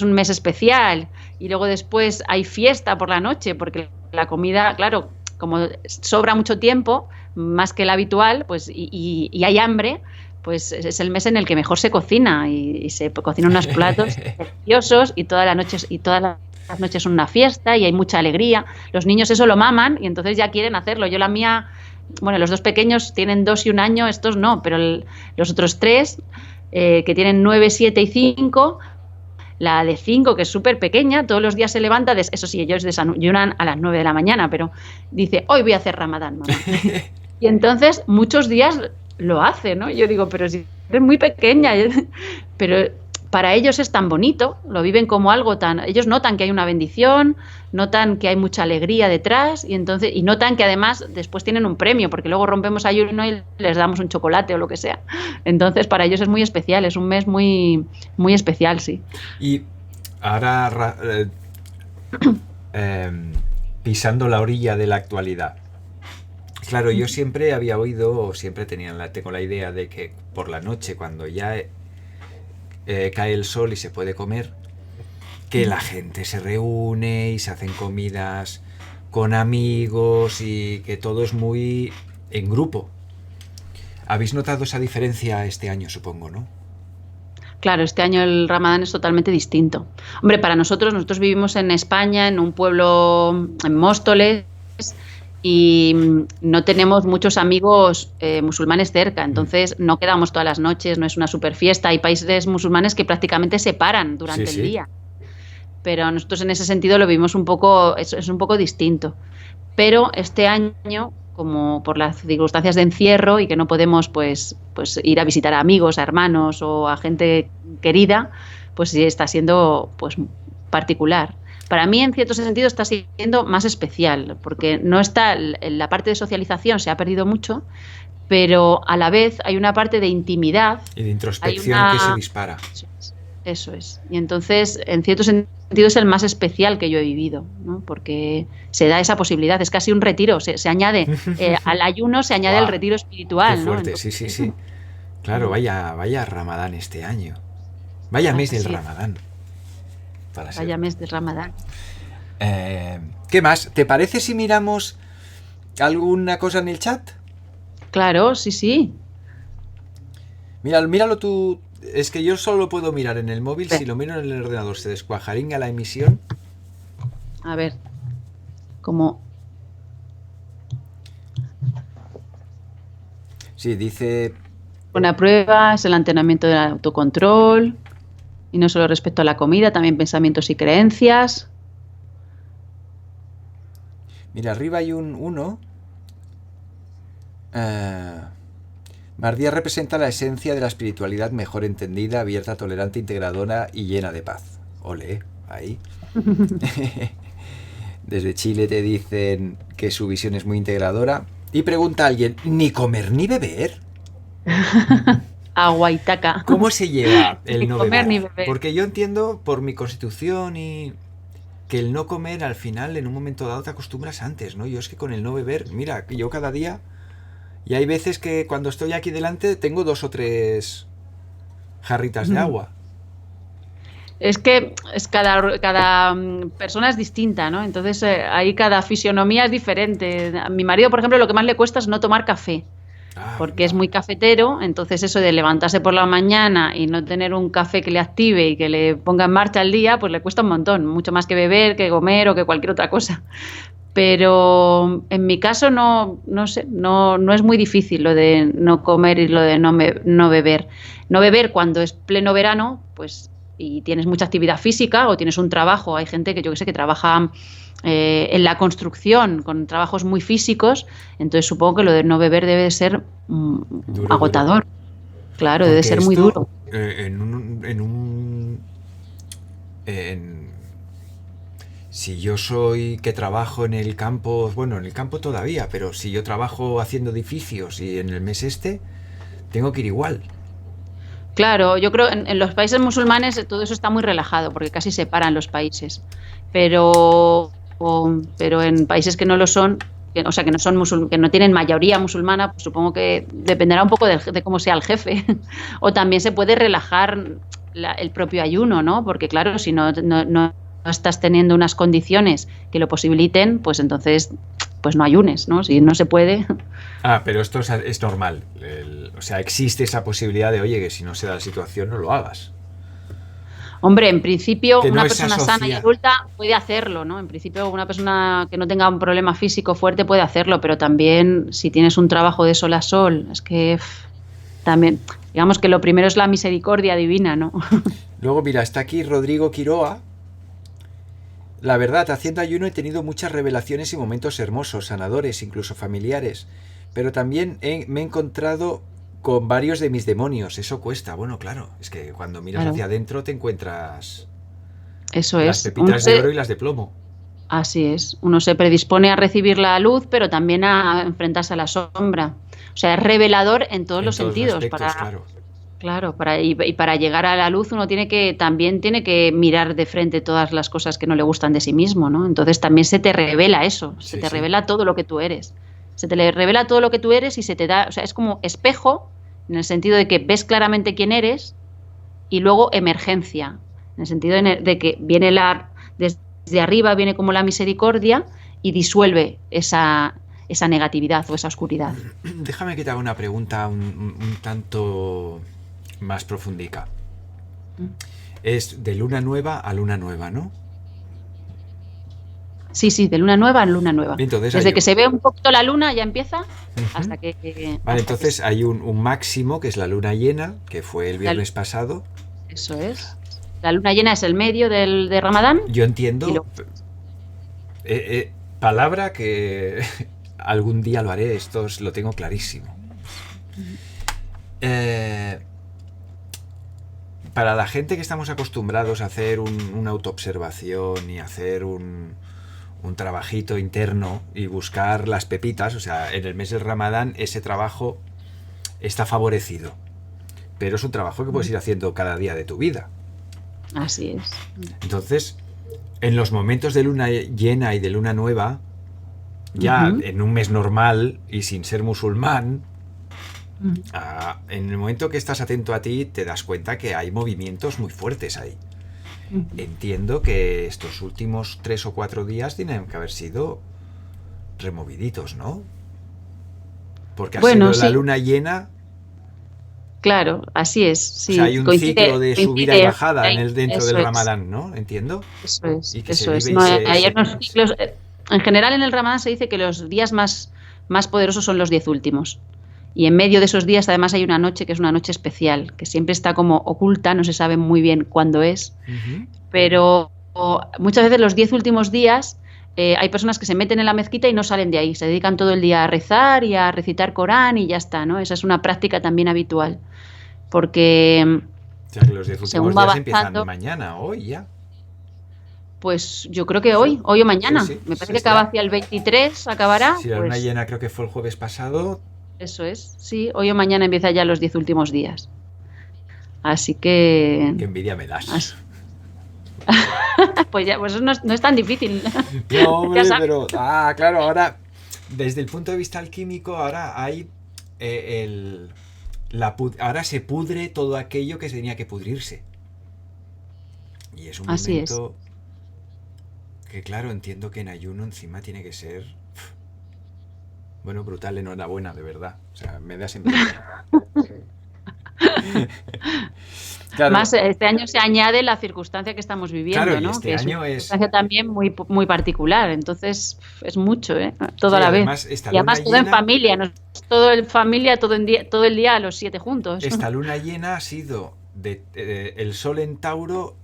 un mes especial y luego después hay fiesta por la noche porque la comida, claro, como sobra mucho tiempo, más que el habitual, pues y hay hambre, pues es el mes en el que mejor se cocina y se cocinan unos platos deliciosos y todas las noches son una fiesta y hay mucha alegría. Los niños eso lo maman y entonces ya quieren hacerlo. Yo la mía, bueno, los dos pequeños tienen 2 y 1 año, estos no, pero los otros 3, que tienen 9, 7 y 5, la de 5, que es súper pequeña, todos los días se levanta, eso sí, ellos desayunan a las 9 de la mañana, pero dice, hoy voy a hacer Ramadán, mamá. Y entonces muchos días lo hace, ¿no? Yo digo, pero si eres muy pequeña, pero para ellos es tan bonito, lo viven como algo tan... Ellos notan que hay una bendición, notan que hay mucha alegría detrás y notan que además después tienen un premio, porque luego rompemos ayuno y les damos un chocolate o lo que sea. Entonces para ellos es muy especial, es un mes muy, muy especial, sí. Y ahora pisando la orilla de la actualidad. Claro, yo siempre había oído, o siempre tengo la idea de que por la noche, cuando ya cae el sol y se puede comer, que la gente se reúne y se hacen comidas con amigos y que todo es muy en grupo. ¿Habéis notado esa diferencia este año, supongo, no? Claro, este año el Ramadán es totalmente distinto. Hombre, para nosotros vivimos en España, en un pueblo, en Móstoles, y no tenemos muchos amigos musulmanes cerca, entonces no quedamos todas las noches, no es una super fiesta. Hay países musulmanes que prácticamente se paran Sí, durante el sí. día, pero nosotros en ese sentido lo vimos un poco, es un poco distinto. Pero este año, como por las circunstancias de encierro y que no podemos pues ir a visitar a amigos, a hermanos o a gente querida, pues sí está siendo pues particular. Para mí, en cierto sentido, está siendo más especial, porque no está la parte de socialización, se ha perdido mucho, pero a la vez hay una parte de intimidad, Y de hay introspección que se una... dispara. Eso es. Eso es. Y entonces, en cierto sentido, es el más especial que yo he vivido, ¿no? Porque se da esa posibilidad, es casi un retiro, se añade, al ayuno se añade el ¡Guau! retiro ¡Qué espiritual, ¿no? fuerte! Sí, sí, Entonces, sí. Claro, vaya Ramadán este año. Vaya mes del así es, Ramadán. Para ser. vaya mes de Ramadán. ¿Qué más? ¿Te parece si miramos alguna cosa en el chat? Claro, sí, sí. Míralo tú. Es que yo solo lo puedo mirar en el móvil. Si lo miro en el ordenador se descuajaringa la emisión. A ver, como... Sí, dice... Una prueba es el entrenamiento del autocontrol, y no solo respecto a la comida, también pensamientos y creencias. Mira, arriba hay un 1. Mardía representa la esencia de la espiritualidad mejor entendida, abierta, tolerante, integradora y llena de paz. Ole, ahí. Desde Chile te dicen que su visión es muy integradora. Y pregunta a alguien, ¿ni comer ni beber? Agua y taca. ¿Cómo se lleva el Ni no comer beber? ni beber. Porque yo entiendo por mi constitución y que el no comer al final en un momento dado te acostumbras antes, ¿no? Yo es que con el no beber, mira, yo cada día, y hay veces que cuando estoy aquí delante tengo 2 o 3 jarritas de agua. Es que cada persona es distinta, ¿no? Entonces ahí cada fisionomía es diferente. A mi marido, por ejemplo, lo que más le cuesta es no tomar café, porque es Anda. muy cafetero, entonces eso de levantarse por la mañana y no tener un café que le active y que le ponga en marcha el día, pues le cuesta un montón, mucho más que beber, que comer o que cualquier otra cosa. Pero en mi caso no sé, no es muy difícil lo de no comer y lo de no beber. No beber cuando es pleno verano, pues y tienes mucha actividad física o tienes un trabajo. Hay gente que yo que sé que trabaja en la construcción con trabajos muy físicos, entonces supongo que lo de no beber debe de ser Duro, duro. agotador. Claro, debe Porque ser muy esto, duro. en- si yo soy que trabajo en el campo, bueno, en el campo todavía, pero si yo trabajo haciendo edificios y en el mes tengo que ir igual. Claro, yo creo en los países musulmanes todo eso está muy relajado porque casi separan los países. Pero en países que no lo son, o sea, que no son que no tienen mayoría musulmana, pues supongo que dependerá un poco de cómo sea el jefe. O también se puede relajar el propio ayuno, ¿no? Porque claro, si no estás teniendo unas condiciones que lo posibiliten, pues entonces pues no ayunes, ¿no? Si no se puede. Ah, pero esto es normal. O sea, existe esa posibilidad de, oye, que si no se da la situación, no lo hagas. Hombre, en principio Que no una se persona sana y asocia. adulta puede hacerlo, ¿no? En principio una persona que no tenga un problema físico fuerte puede hacerlo, pero también si tienes un trabajo de sol a sol, es que también, digamos que lo primero es la misericordia divina, ¿no? Luego, mira, está aquí Rodrigo Quiroa. La verdad, haciendo ayuno he tenido muchas revelaciones y momentos hermosos, sanadores, incluso familiares. Pero también me he encontrado con varios de mis demonios. Eso cuesta. Bueno, claro, es que cuando miras Claro, hacia adentro te encuentras eso las es. Uno pepitas de oro se, y las de plomo. así es. Uno se predispone a recibir la luz, pero también a enfrentarse a la sombra. O sea, es revelador en todos En los todos los sentidos. aspectos, claro. Claro, y para llegar a la luz uno también tiene que mirar de frente todas las cosas que no le gustan de sí mismo, ¿no? Entonces también se te revela eso, se Sí, te sí. revela todo lo que tú eres. Se te le revela todo lo que tú eres y se te da, o sea, es como espejo, en el sentido de que ves claramente quién eres, y luego emergencia, en el sentido de que desde arriba viene como la misericordia y disuelve esa negatividad o esa oscuridad. Déjame que te haga una pregunta un tanto más profundica. Es de luna nueva a luna nueva, ¿no? Sí, de luna nueva a luna nueva. Entonces Desde que se ve un poquito la luna ya empieza hasta que... Vale, entonces hay un máximo, que es la luna llena, que fue el viernes pasado. Eso es. La luna llena es el medio de Ramadán. Yo entiendo... palabra que algún día lo haré, esto lo tengo clarísimo. Para la gente que estamos acostumbrados a hacer una autoobservación y hacer un trabajito interno y buscar las pepitas, o sea, en el mes del Ramadán ese trabajo está favorecido, pero es un trabajo que puedes ir haciendo cada día de tu vida. Así es. Entonces, en los momentos de luna llena y de luna nueva, ya en un mes normal y sin ser musulmán, en el momento que estás atento a ti, te das cuenta que hay movimientos muy fuertes ahí. Entiendo que estos últimos 3 o 4 días tienen que haber sido removiditos, ¿no? Porque ha sido la luna llena. Claro, así es. Sí. O sea, hay un ciclo de subida y bajada dentro del Ramadán, ¿no? Entiendo. Eso es. Y que eso es. Hay unos ciclos. En general, en el Ramadán se dice que los días más poderosos son los 10 últimos. Y en medio de esos días, además, hay una noche que es una noche especial, que siempre está como oculta, no se sabe muy bien cuándo es. Pero muchas veces los 10 últimos días hay personas que se meten en la mezquita y no salen de ahí. Se dedican todo el día a rezar y a recitar Corán y ya está, ¿no? Esa es una práctica también habitual. Porque... O sea, que los 10 últimos días empiezan mañana, hoy ya. Pues yo creo que hoy o mañana. Sí, me parece que acaba hacia el 23, acabará. Si la luna llena creo que fue el jueves pasado. Eso es, sí, hoy o mañana empieza ya los 10 últimos días. Así que... Qué envidia me das. Pues ya, pues eso no es tan difícil. No, hombre, pero... claro, ahora, desde el punto de vista alquímico, ahora hay ahora se pudre todo aquello que tenía que pudrirse. Y es un momento que, claro, entiendo que en ayuno encima tiene que ser... Bueno, brutal, enhorabuena, de verdad. O sea, me das envidia. Claro. Más este año se añade la circunstancia que estamos viviendo, claro, ¿no? Este que año es una circunstancia también muy, muy particular. Entonces, es mucho, todo a la vez. Y además todo en familia, ¿no? Todo en familia, todo el día los 7 juntos. Esta luna llena ha sido el sol en Tauro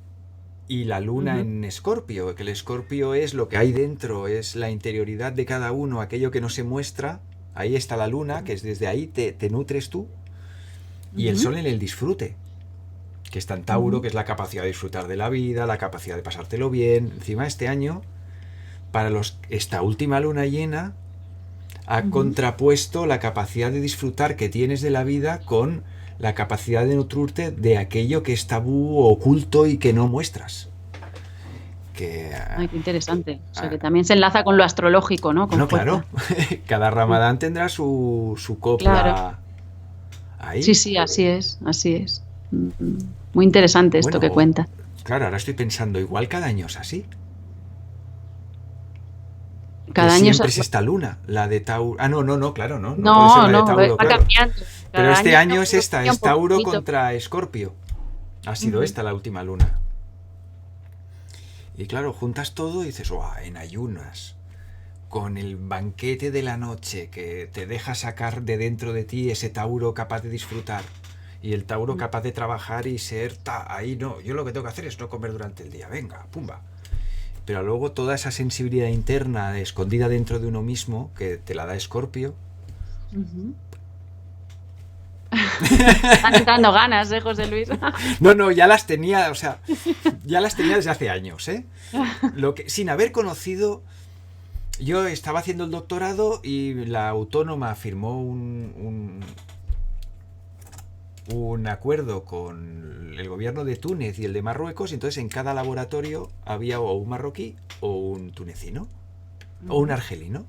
y la luna en Escorpio, que el Escorpio es lo que hay dentro, es la interioridad de cada uno, aquello que no se muestra. Ahí está la luna, que es desde ahí te nutres tú, y el sol en el disfrute, que está en Tauro, que es la capacidad de disfrutar de la vida, la capacidad de pasártelo bien. Encima este año, para esta última luna llena, ha contrapuesto la capacidad de disfrutar que tienes de la vida con la capacidad de nutrirte de aquello que es tabú, oculto y que no muestras. Ay, qué interesante. O sea, que también se enlaza con lo astrológico, ¿no? No, claro. Cada Ramadán tendrá su copla ahí. Sí, así es. Muy interesante esto que cuenta. Claro, ahora estoy pensando, igual cada año es así. Cada año siempre es esta luna, la de Tauro. No, claro, no. No, va cambiando. Pero este año es esta, es Tauro contra Escorpio. Ha sido esta la última luna. Y claro, juntas todo y dices, en ayunas, con el banquete de la noche que te deja sacar de dentro de ti ese Tauro capaz de disfrutar y el Tauro capaz de trabajar y ser, ahí no, yo lo que tengo que hacer es no comer durante el día, venga, pumba. Pero luego toda esa sensibilidad interna escondida dentro de uno mismo, que te la da Escorpio. Están entrando ganas, José Luis. No, ya las tenía, desde hace años, sin haber conocido. Yo estaba haciendo el doctorado y la autónoma firmó un acuerdo con el gobierno de Túnez y el de Marruecos, y entonces en cada laboratorio había o un marroquí o un tunecino o un argelino.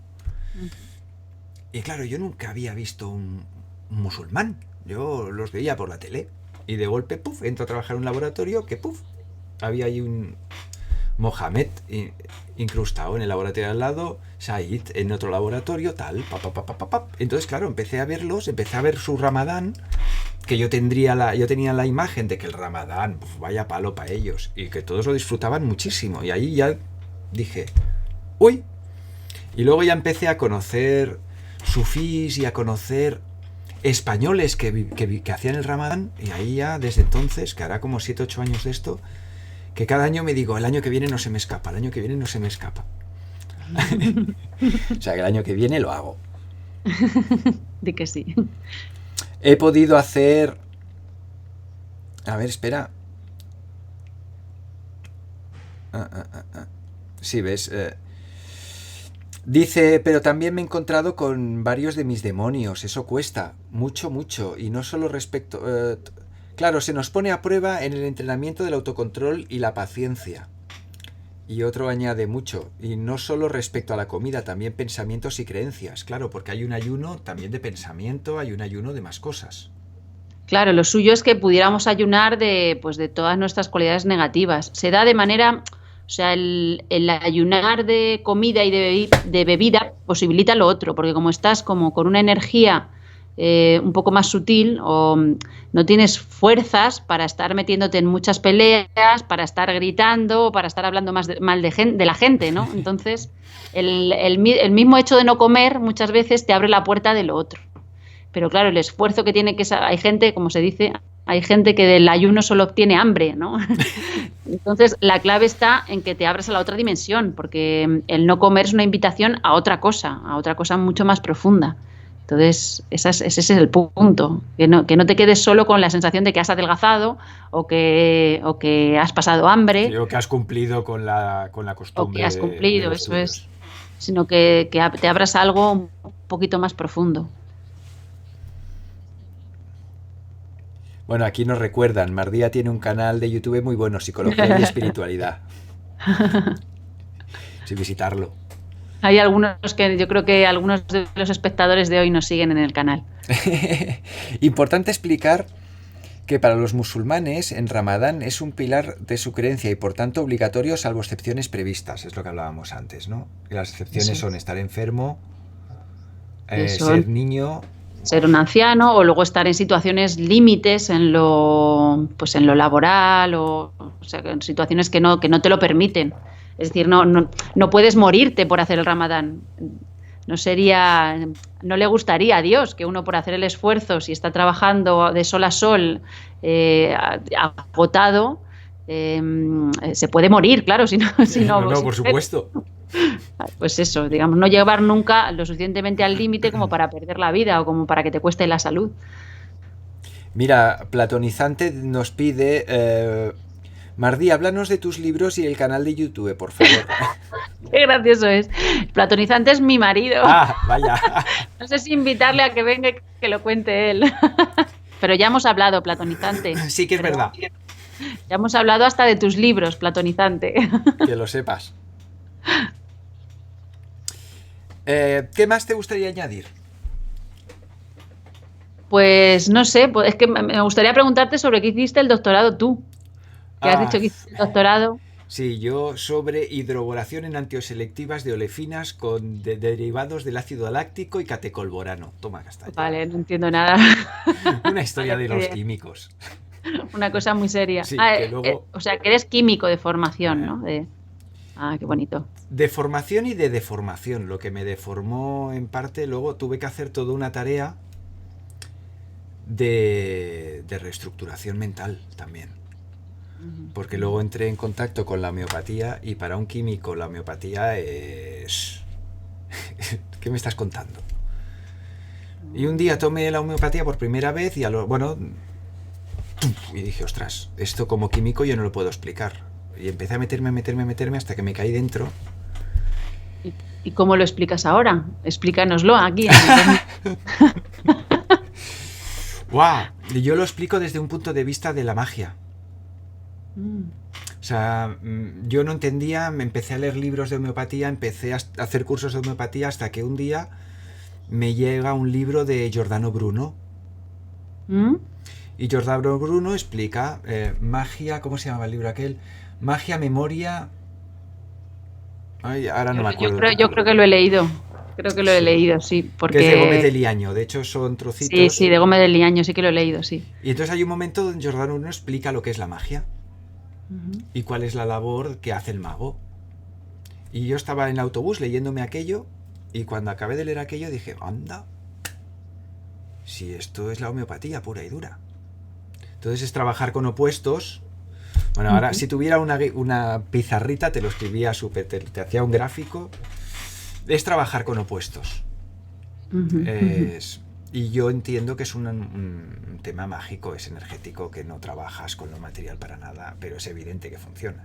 Y claro, yo nunca había visto un musulmán. Yo los veía por la tele y de golpe, entro a trabajar en un laboratorio que, había ahí un Mohamed incrustado en el laboratorio de al lado, Said en otro laboratorio, tal, Entonces, claro, empecé a verlos, empecé a ver su Ramadán, que yo tenía la imagen de que el Ramadán, vaya palo para ellos, y que todos lo disfrutaban muchísimo. Y ahí ya dije, uy. Y luego ya empecé a conocer sufís y a conocer españoles que hacían el Ramadán, y ahí ya desde entonces, que hará como 7-8 años de esto, que cada año me digo, el año que viene no se me escapa, el año que viene no se me escapa. O sea, que el año que viene lo hago. Di que sí. He podido hacer... A ver, espera. Sí, ¿ves? Dice, pero también me he encontrado con varios de mis demonios. Eso cuesta mucho, mucho. Y no solo respecto... claro, se nos pone a prueba en el entrenamiento del autocontrol y la paciencia. Y otro añade mucho. Y no solo respecto a la comida, también pensamientos y creencias. Claro, porque hay un ayuno también de pensamiento, hay un ayuno de más cosas. Claro, lo suyo es que pudiéramos ayunar pues de todas nuestras cualidades negativas. Se da de manera, o sea, el ayunar de comida y de bebida posibilita lo otro, porque como estás como con una energía un poco más sutil o no tienes fuerzas para estar metiéndote en muchas peleas, para estar gritando, para estar hablando mal de la gente, ¿no? Entonces, el mismo hecho de no comer muchas veces te abre la puerta de lo otro. Pero claro, el esfuerzo que tiene hay gente, como se dice, hay gente que del ayuno solo obtiene hambre, ¿no? Entonces, la clave está en que te abras a la otra dimensión, porque el no comer es una invitación a otra cosa mucho más profunda. Entonces, ese es el punto, que no te quedes solo con la sensación de que has adelgazado o que has pasado hambre. Sí, o que has cumplido con la costumbre. O que has cumplido, eso es. Sino que te abras a algo un poquito más profundo. Bueno, aquí nos recuerdan, Mardía tiene un canal de YouTube muy bueno, Psicología y Espiritualidad. Sí, visitarlo. Hay algunos que yo creo que algunos de los espectadores de hoy nos siguen en el canal. Importante explicar que para los musulmanes en Ramadán es un pilar de su creencia y por tanto obligatorio salvo excepciones previstas, es lo que hablábamos antes, ¿no? Y las excepciones son estar enfermo, ser niño, ser un anciano o luego estar en situaciones límites en lo laboral o sea, en situaciones que no te lo permiten. Es decir, no puedes morirte por hacer el Ramadán. No le gustaría a Dios que uno por hacer el esfuerzo, si está trabajando de sol a sol, agotado, se puede morir, claro, si no, no, por supuesto. Pues eso, digamos, no llevar nunca lo suficientemente al límite como para perder la vida o como para que te cueste la salud. Mira, Platonizante nos pide... Mardí, háblanos de tus libros y el canal de YouTube, por favor. Qué gracioso es. Platonizante es mi marido. Ah, vaya. No sé si invitarle a que venga y que lo cuente él. Pero ya hemos hablado, Platonizante. Sí que es verdad. Ya hemos hablado hasta de tus libros, Platonizante. Que lo sepas. ¿Qué más te gustaría añadir? Pues no sé, es que me gustaría preguntarte sobre qué hiciste el doctorado tú. ¿Qué has dicho que hiciste el doctorado? Sí, yo sobre hidroboración en antioselectivas de olefinas con derivados del ácido láctico y catecolborano. Toma, castaña. Vale, no entiendo nada. Una historia de los químicos. Una cosa muy seria. Sí, que luego... o sea, que eres químico de formación, ¿no? Qué bonito. De formación y de deformación. Lo que me deformó en parte, luego tuve que hacer toda una tarea de reestructuración mental también. Porque luego entré en contacto con la homeopatía y para un químico la homeopatía es... ¿Qué me estás contando? Y un día tomé la homeopatía por primera vez y y dije, ostras, esto como químico yo no lo puedo explicar. Y empecé a meterme hasta que me caí dentro. ¿Y cómo lo explicas ahora? Explícanoslo aquí. ¡Guau! Y yo lo explico desde un punto de vista de la magia. O sea, yo no entendía, me empecé a leer libros de homeopatía, empecé a hacer cursos de homeopatía hasta que un día me llega un libro de Giordano Bruno. Y Giordano Bruno explica magia, ¿cómo se llamaba el libro aquel? Magia, memoria... Ay, ahora no me acuerdo. Yo creo que lo he leído. Creo que lo he leído, sí. Porque... Que es de Gómez de Liaño, de hecho son trocitos. Sí, de Gómez de Liaño, sí que lo he leído, sí. Y entonces hay un momento donde Giordano Bruno explica lo que es la magia. Y cuál es la labor que hace el mago. Y yo estaba en el autobús leyéndome aquello, y cuando acabé de leer aquello dije, anda, si esto es la homeopatía pura y dura. Entonces es trabajar con opuestos. Bueno, ahora si tuviera una pizarrita te lo escribía te hacía un gráfico. Es trabajar con opuestos. Y yo entiendo que es un tema mágico, es energético, que no trabajas con lo material para nada, pero es evidente que funciona.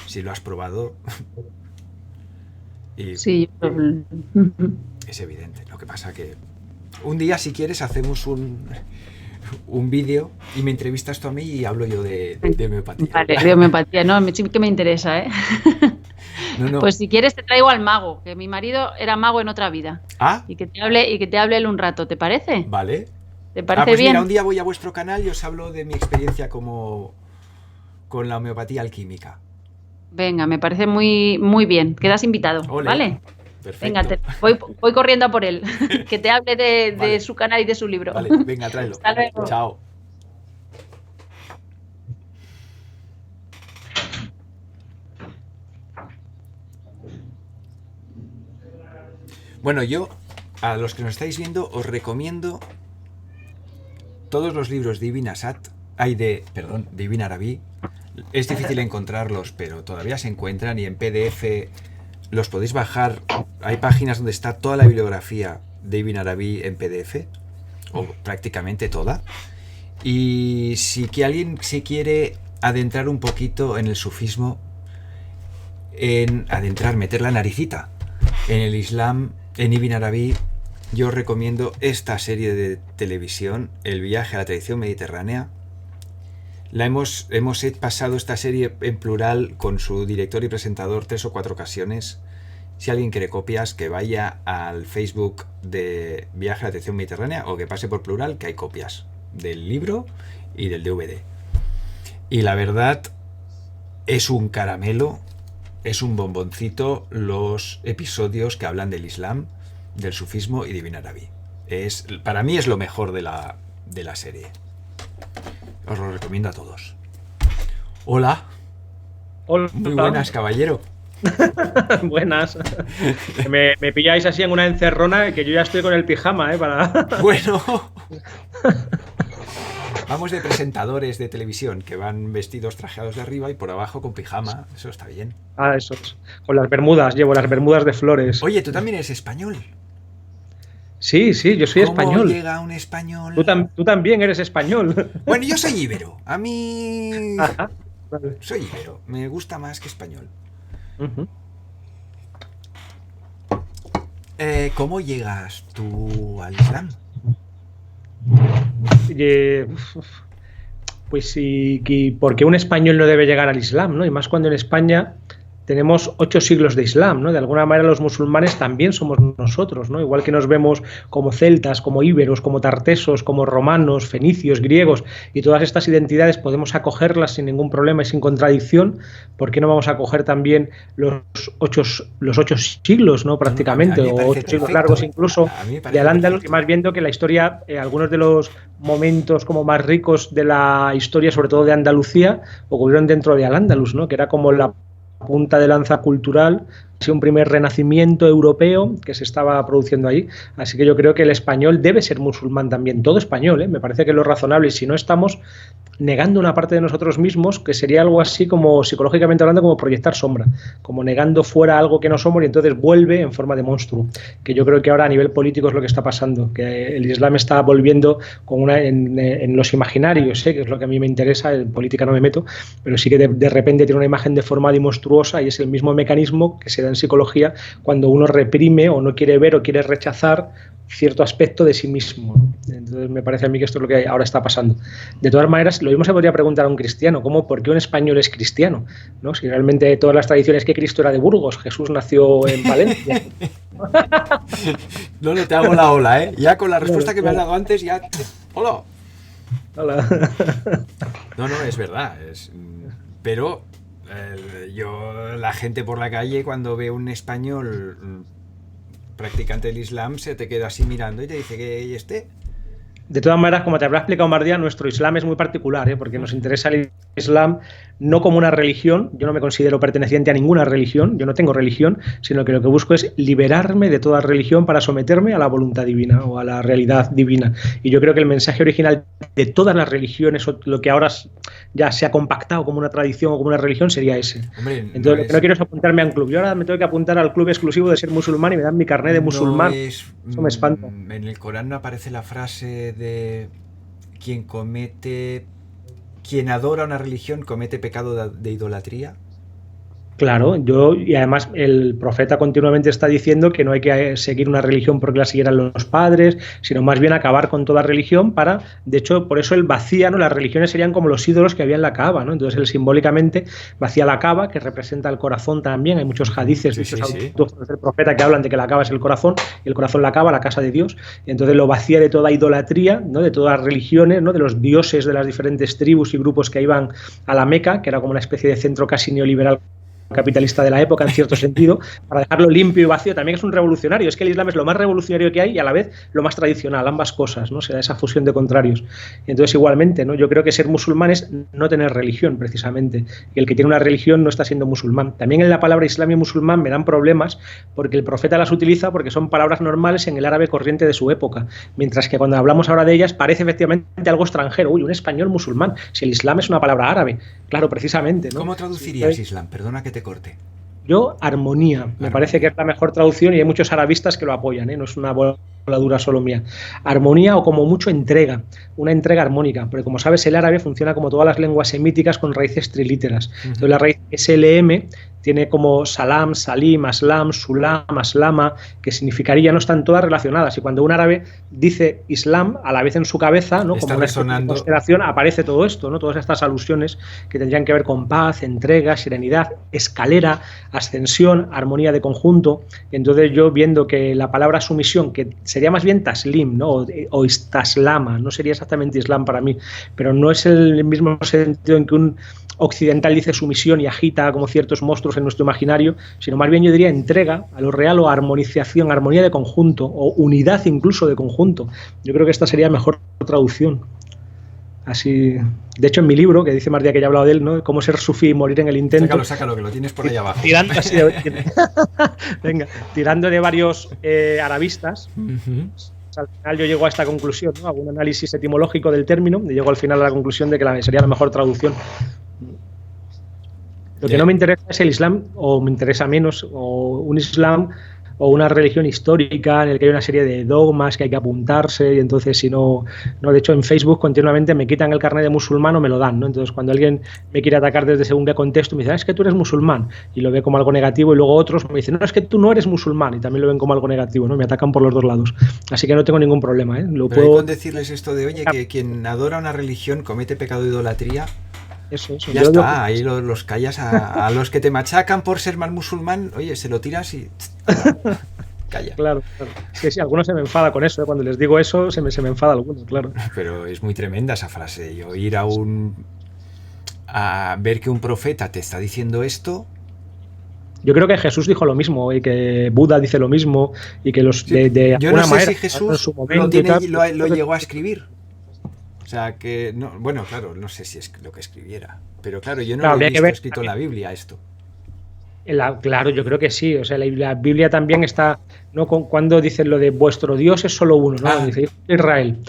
Si lo has probado... Sí. Es evidente. Lo que pasa que un día, si quieres, hacemos un vídeo y me entrevistas tú a mí y hablo yo de homeopatía. Vale, de homeopatía, no, sí que me interesa, ¿eh? No. Pues si quieres te traigo al mago, que mi marido era mago en otra vida. Y que te hable él un rato, ¿te parece? Vale. ¿Te parece pues bien? Mira, un día voy a vuestro canal y os hablo de mi experiencia con la homeopatía alquímica. Venga, me parece muy, muy bien. Quedas invitado, Ole. ¿vale? Perfecto. Venga, voy corriendo a por él. Que te hable de su canal y de su libro. Vale, venga, tráelo. Hasta luego. Chao. Bueno, yo, a los que nos estáis viendo, os recomiendo todos los libros de Ibn Arabi. Es difícil encontrarlos, pero todavía se encuentran y en PDF los podéis bajar. Hay páginas donde está toda la bibliografía de Ibn Arabi en PDF, o prácticamente toda. Y si alguien se quiere adentrar un poquito en el sufismo, meter la naricita en el Islam, en Ibn Arabi, yo os recomiendo esta serie de televisión, El viaje a la tradición mediterránea. Hemos pasado esta serie en plural con su director y presentador 3 o 4 ocasiones. Si alguien quiere copias, que vaya al Facebook de Viaje a la tradición mediterránea o que pase por plural, que hay copias del libro y del DVD. Y la verdad, es un caramelo, es un bomboncito los episodios que hablan del Islam, del sufismo y de Ibn Arabi. Para mí es lo mejor de la serie. Os lo recomiendo a todos. Hola. Hola. Muy buenas, caballero. Buenas. Me pilláis así en una encerrona que yo ya estoy con el pijama, para... Bueno. Vamos de presentadores de televisión que van vestidos trajeados de arriba y por abajo con pijama. Eso está bien. Eso es. Con las bermudas, llevo las bermudas de flores. Oye, tú también eres español. Sí, yo soy español. ¿Cómo llega un español? Tú también eres español. Bueno, yo soy íbero. A mí... Ajá, vale. Soy íbero. Me gusta más que español. Uh-huh. ¿Cómo llegas tú al Islam? Pues sí, porque un español no debe llegar al Islam, ¿no? Y más cuando en España tenemos 8 siglos de Islam, ¿no? De alguna manera los musulmanes también somos nosotros, ¿no? Igual que nos vemos como celtas, como íberos, como tartesos, como romanos, fenicios, griegos, y todas estas identidades podemos acogerlas sin ningún problema y sin contradicción. ¿Por qué no vamos a acoger también los 8 siglos, ¿no? Prácticamente, o 8 siglos largos incluso de Al-Ándalus, y más viendo que la historia, algunos de los momentos como más ricos de la historia, sobre todo de Andalucía, ocurrieron dentro de Al-Ándalus, ¿no? Que era como la punta de lanza cultural, ha sido un primer renacimiento europeo que se estaba produciendo ahí. Así que yo creo que el español debe ser musulmán también, todo español, ¿eh? Me parece que lo razonable, si no estamos negando una parte de nosotros mismos, que sería algo así como, psicológicamente hablando, como proyectar sombra, como negando fuera algo que no somos y entonces vuelve en forma de monstruo, que yo creo que ahora a nivel político es lo que está pasando, que el Islam está volviendo con en los imaginarios, que es lo que a mí me interesa, en política no me meto, pero sí que de repente tiene una imagen deformada y monstruosa, y es el mismo mecanismo que se da en psicología cuando uno reprime o no quiere ver o quiere rechazar cierto aspecto de sí mismo, ¿no? Entonces me parece a mí que esto es lo que ahora está pasando. De todas maneras, lo mismo se podría preguntar a un cristiano, ¿por qué un español es cristiano? ¿No? Si realmente todas las tradiciones, que Cristo era de Burgos, Jesús nació en Valencia. No te hago la ola, ¿eh? Ya con la respuesta que me has dado antes, ya... ¡Hola! Hola. No, es verdad. Pero la gente por la calle, cuando ve un español practicante del Islam, se te queda así mirando y te dice que este. De todas maneras, como te habrá explicado Mardia, nuestro Islam es muy particular, porque nos interesa el Islam no como una religión. Yo no me considero perteneciente a ninguna religión, yo no tengo religión, sino que lo que busco es liberarme de toda religión para someterme a la voluntad divina o a la realidad divina. Y yo creo que el mensaje original de todas las religiones, o lo que ahora ya se ha compactado como una tradición o como una religión, sería ese. Hombre, entonces, lo que no quiero es apuntarme a un club. Yo ahora me tengo que apuntar al club exclusivo de ser musulmán y me dan mi carnet de musulmán. Eso me espanta. En el Corán no aparece la frase de quien adora una religión comete pecado de idolatría. Claro, y además el profeta continuamente está diciendo que no hay que seguir una religión porque la siguieran los padres, sino más bien acabar con toda religión de hecho, por eso él vacía, ¿no? Las religiones serían como los ídolos que había en la Kaaba, ¿no? Entonces él simbólicamente vacía la Kaaba, que representa el corazón también. Hay muchos hadices del profeta que hablan de que la Kaaba es el corazón, y el corazón la Kaaba, la casa de Dios, y entonces lo vacía de toda idolatría, ¿no? De todas las religiones, ¿no? De los dioses de las diferentes tribus y grupos que iban a la Meca, que era como una especie de centro casi neoliberal capitalista de la época, en cierto sentido, para dejarlo limpio y vacío. También es un revolucionario. Es que el Islam es lo más revolucionario que hay y a la vez lo más tradicional, ambas cosas, ¿no? Se da esa fusión de contrarios. Y entonces, igualmente, ¿no? Yo creo que ser musulmán es no tener religión, precisamente. Y el que tiene una religión no está siendo musulmán. También en la palabra islam y musulmán me dan problemas porque el profeta las utiliza porque son palabras normales en el árabe corriente de su época. Mientras que cuando hablamos ahora de ellas parece efectivamente algo extranjero. Uy, un español musulmán. Si el islam es una palabra árabe. Claro, precisamente, ¿no? ¿Cómo traducirías islam? Perdona que te corte. Yo, armonía. Me parece que es la mejor traducción y hay muchos arabistas que lo apoyan, ¿eh? No es una voladura solo mía. Armonía o como mucho entrega, una entrega armónica, porque como sabes el árabe funciona como todas las lenguas semíticas con raíces trilíteras. Entonces la raíz SLM tiene como salam, salim, aslam, sulam, aslama, que significaría, no están todas relacionadas. Y cuando un árabe dice islam, a la vez en su cabeza, ¿no? Como una constelación, aparece todo esto, ¿no? Todas estas alusiones que tendrían que ver con paz, entrega, serenidad, escalera, ascensión, armonía de conjunto. Entonces yo, viendo que la palabra sumisión, que sería más bien taslim, ¿no? o istaslama, no sería exactamente islam para mí, pero no es el mismo sentido en que un occidental dice sumisión y agita como ciertos monstruos en nuestro imaginario, sino más bien yo diría entrega a lo real o armonización, armonía de conjunto o unidad incluso de conjunto. Yo creo que esta sería mejor traducción. Así, de hecho en mi libro, que dice Mardia que ya he hablado de él, ¿no? Cómo ser sufí y morir en el intento. Sácalo, que lo tienes por ahí abajo. Tirando de varios arabistas. Al final yo llego a esta conclusión, ¿no? Hago un análisis etimológico del término y llego al final a la conclusión de que sería la mejor traducción. Lo que no me interesa es el Islam, o me interesa menos, o un Islam o una religión histórica en el que hay una serie de dogmas que hay que apuntarse, y entonces si no, de hecho en Facebook continuamente me quitan el carnet de musulmán o me lo dan, ¿no? Entonces cuando alguien me quiere atacar desde según qué contexto me dice, es que tú eres musulmán, y lo ve como algo negativo, y luego otros me dicen, no, es que tú no eres musulmán, y también lo ven como algo negativo, ¿no? Me atacan por los dos lados, así que no tengo ningún problema, ¿eh? Pero puedo... con decirles esto de, oye, que quien adora una religión comete pecado de idolatría. Eso. Ya está, ahí los callas a los que te machacan por ser más musulmán, oye, se lo tiras y calla. Claro. Sí, algunos se me enfada con eso, ¿eh? Cuando les digo eso se me enfada algunos, claro. Pero es muy tremenda esa frase. Yo ir a ver que un profeta te está diciendo esto. Yo creo que Jesús dijo lo mismo y que Buda dice lo mismo y que los de yo no sé manera, si Jesús en su momento lo llegó a escribir. O sea que, no, bueno, claro, no sé si es lo que escribiera, pero claro, yo no lo he visto escrito en la Biblia esto. Claro, yo creo que sí, o sea, la Biblia también está, ¿no? Cuando dicen lo de vuestro Dios es solo uno, ¿no? Dice Israel.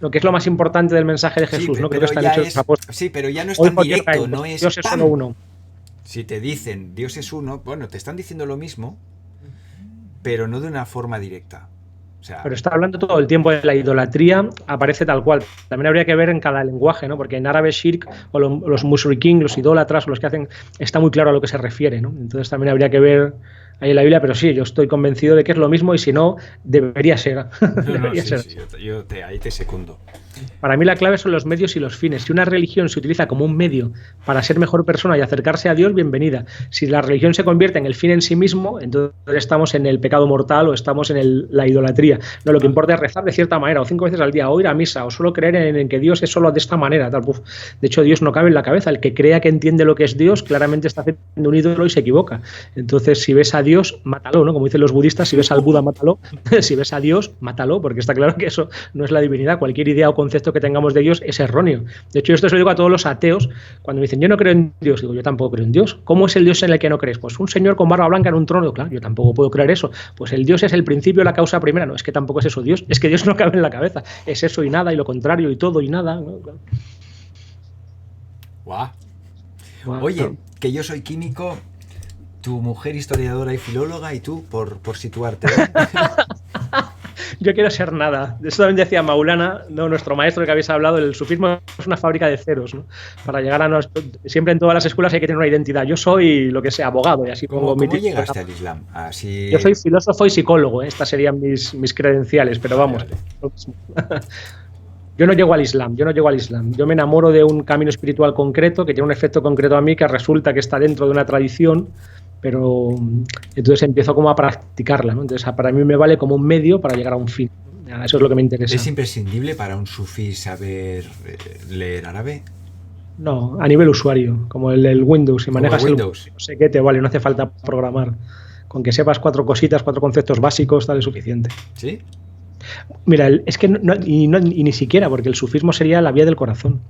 Lo que es lo más importante del mensaje de Jesús, sí, ¿no? Creo que están hechos los apóstoles. Sí, pero ya no es tan directo, Israel, no es Dios es solo uno. Si te dicen Dios es uno, bueno, te están diciendo lo mismo, pero no de una forma directa. O sea, pero está hablando todo el tiempo de la idolatría, aparece tal cual. También habría que ver en cada lenguaje, ¿no? Porque en árabe shirk o los mushrikin, los idólatras o los que hacen, está muy claro a lo que se refiere, ¿no? Entonces también habría que ver ahí en la Biblia, pero sí, yo estoy convencido de que es lo mismo y si no, debería ser. Ahí te secundo. Para mí la clave son los medios y los fines. Si una religión se utiliza como un medio para ser mejor persona y acercarse a Dios, bienvenida. Si la religión se convierte en el fin en sí mismo, entonces estamos en el pecado mortal o estamos en la idolatría. No, lo que importa es rezar de cierta manera, o 5 veces al día, o ir a misa, o solo creer en que Dios es solo de esta manera. Tal. De hecho, Dios no cabe en la cabeza. El que crea que entiende lo que es Dios, claramente está haciendo un ídolo y se equivoca. Entonces, si ves a Dios, mátalo, ¿no? Como dicen los budistas, si ves al Buda, mátalo. Si ves a Dios, mátalo, porque está claro que eso no es la divinidad. Cualquier idea o concepto que tengamos de Dios es erróneo. De hecho, esto se lo digo a todos los ateos cuando me dicen, yo no creo en Dios. Digo, yo tampoco creo en Dios. ¿Cómo es el Dios en el que no crees? Pues un señor con barba blanca en un trono. Digo, claro, yo tampoco puedo creer eso. Pues el Dios es el principio, la causa primera. No, es que tampoco es eso Dios. Es que Dios no cabe en la cabeza. Es eso y nada, y lo contrario, y todo y nada, ¿no? Claro. Guau. Oye, que yo soy químico, tu mujer historiadora y filóloga, y tú, por situarte. Yo quiero ser nada. Eso también decía Maulana, ¿no? Nuestro maestro que habéis hablado, el sufismo es una fábrica de ceros, ¿no? Para llegar a siempre en todas las escuelas hay que tener una identidad. Yo soy, lo que sea, abogado, y así pongo ¿Cómo llegaste al Islam? Así... Yo soy filósofo y psicólogo, ¿eh? Estas serían mis credenciales, pero vamos. Vale. Yo no llego al Islam. Yo me enamoro de un camino espiritual concreto que tiene un efecto concreto a mí que resulta que está dentro de una tradición, pero entonces empiezo como a practicarla, ¿no? Entonces para mí me vale como un medio para llegar a un fin. Eso es lo que me interesa. ¿Es imprescindible para un sufí saber leer árabe? No, a nivel usuario, como el Windows. Si manejas el Windows, no sé qué te vale, no hace falta programar. Con que sepas 4 cositas, 4 conceptos básicos, tal es suficiente. ¿Sí? Mira, es que ni siquiera, porque el sufismo sería la vía del corazón.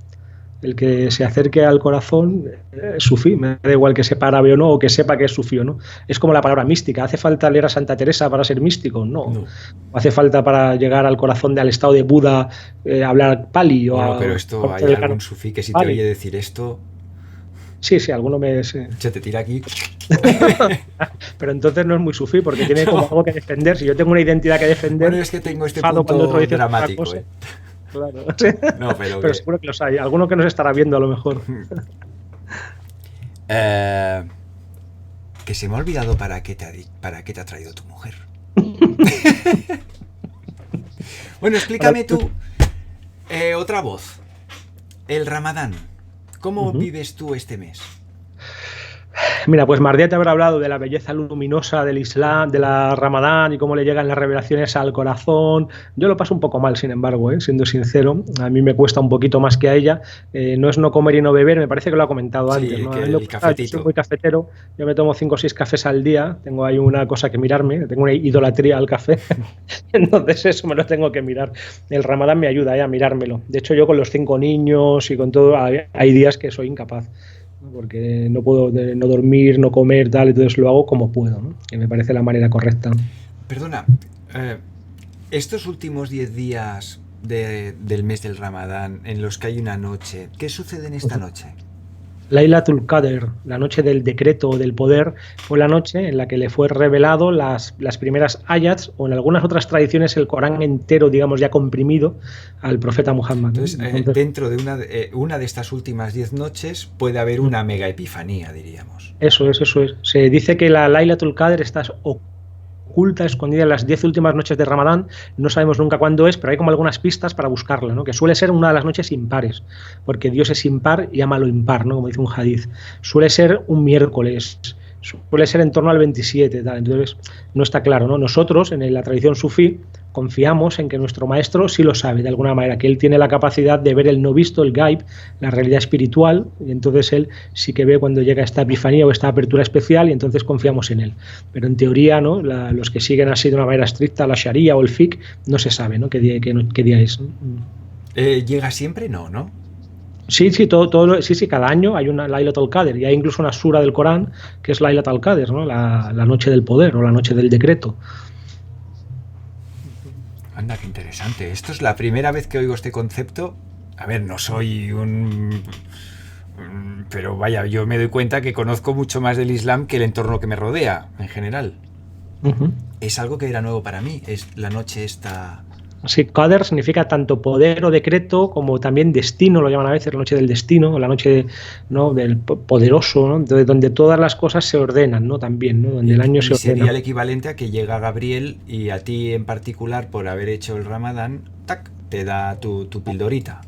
El que se acerque al corazón es sufí, me da igual que sepa árabe o no, o que sepa que es sufí o no. Es como la palabra mística. ¿Hace falta leer a Santa Teresa para ser místico? No. ¿Hace falta para llegar al corazón, al estado de Buda, hablar pali? Bueno, pero esto, ¿hay algún sufí que si te oye decir esto? Sí, alguno me... Sí. Se te tira aquí. Pero entonces no es muy sufí, porque tiene como algo que defender. Si yo tengo una identidad que defender... Bueno, es que tengo este punto dramático, Claro. No, pero seguro que los hay. Alguno que nos estará viendo a lo mejor. Que se me ha olvidado para qué te ha traído tu mujer. Bueno, explícame tú otra voz. El Ramadán. ¿Cómo vives tú este mes? Mira, pues Mardiá te habrá hablado de la belleza luminosa del Islam, de la Ramadán y cómo le llegan las revelaciones al corazón. Yo lo paso un poco mal, sin embargo, siendo sincero. A mí me cuesta un poquito más que a ella. No es no comer y no beber, me parece que lo ha comentado antes, ¿no? Yo soy muy cafetero, yo me tomo 5 o 6 cafés al día, tengo ahí una cosa que mirarme, tengo una idolatría al café, entonces eso me lo tengo que mirar. El Ramadán me ayuda a mirármelo. De hecho, yo con los 5 niños y con todo, hay días que soy incapaz, porque no puedo no dormir, no comer, tal, entonces lo hago como puedo, ¿no? Que me parece la manera correcta. Perdona, estos últimos 10 días del mes del Ramadán, en los que hay una noche, ¿qué sucede en esta noche? Laylatul Qadr, la noche del decreto o del poder, fue la noche en la que le fue revelado las primeras ayats, o en algunas otras tradiciones el Corán entero, digamos, ya comprimido, al profeta Muhammad. Entonces, dentro de una de estas últimas 10 noches puede haber una mega epifanía, diríamos. Eso es. Se dice que la Laylatul Qadr está oculta, escondida en las 10 últimas noches de Ramadán. No sabemos nunca cuándo es, pero hay como algunas pistas para buscarla, ¿no? Que suele ser una de las noches impares, porque Dios es impar y ama lo impar, ¿no? Como dice un hadith. Suele ser un miércoles, suele ser en torno al 27, tal. Entonces no está claro, ¿no? Nosotros, en la tradición sufí, confiamos en que nuestro maestro sí lo sabe de alguna manera, que él tiene la capacidad de ver el no visto, el gaib, la realidad espiritual, y entonces él sí que ve cuando llega esta epifanía o esta apertura especial, y entonces confiamos en él. Pero en teoría, ¿no? Los que siguen así de una manera estricta la Sharia o el fiqh, no se sabe, ¿no? qué día es, ¿no? ¿Llega siempre? No. Sí, cada año hay una Laylatul Qadr, y hay incluso una sura del Corán que es Laylatul Qadr, ¿no? La noche del poder o la noche del decreto. Anda, qué interesante. Esto es la primera vez que oigo este concepto. A ver, no soy pero vaya, yo me doy cuenta que conozco mucho más del Islam que el entorno que me rodea, en general. Es algo que era nuevo para mí, es la noche esta... Sí, Qadr significa tanto poder o decreto como también destino, lo llaman a veces la noche del destino, o la noche, ¿no? del poderoso, ¿no? Donde todas las cosas se ordenan, ¿no? También, ¿no? Donde el año se ordena. Sería el equivalente a que llega Gabriel y a ti en particular, por haber hecho el Ramadán, ¡tac!, te da tu pildorita.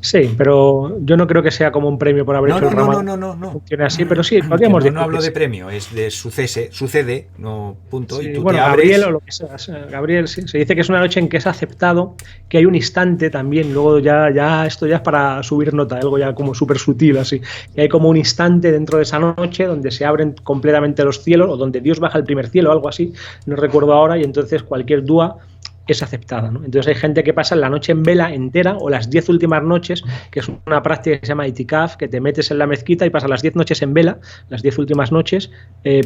Sí, pero yo no creo que sea como un premio por haber hecho el Ramadán. No. Funcione así, pero sí, podríamos decir. No hablo de premio, es de sucede, no punto. Sí, y tú bueno, te Gabriel abres. o lo que sea. Gabriel, sí. Se dice que es una noche en que es aceptado, que hay un instante también, luego ya esto ya es para subir nota, algo ya como súper sutil, así. Que hay como un instante dentro de esa noche donde se abren completamente los cielos, o donde Dios baja al primer cielo, algo así, no recuerdo ahora, y entonces cualquier dúa es aceptada, ¿no? Entonces hay gente que pasa la noche en vela entera o las 10 últimas noches, que es una práctica que se llama itikaf, que te metes en la mezquita y pasas las 10 noches en vela, las 10 últimas noches,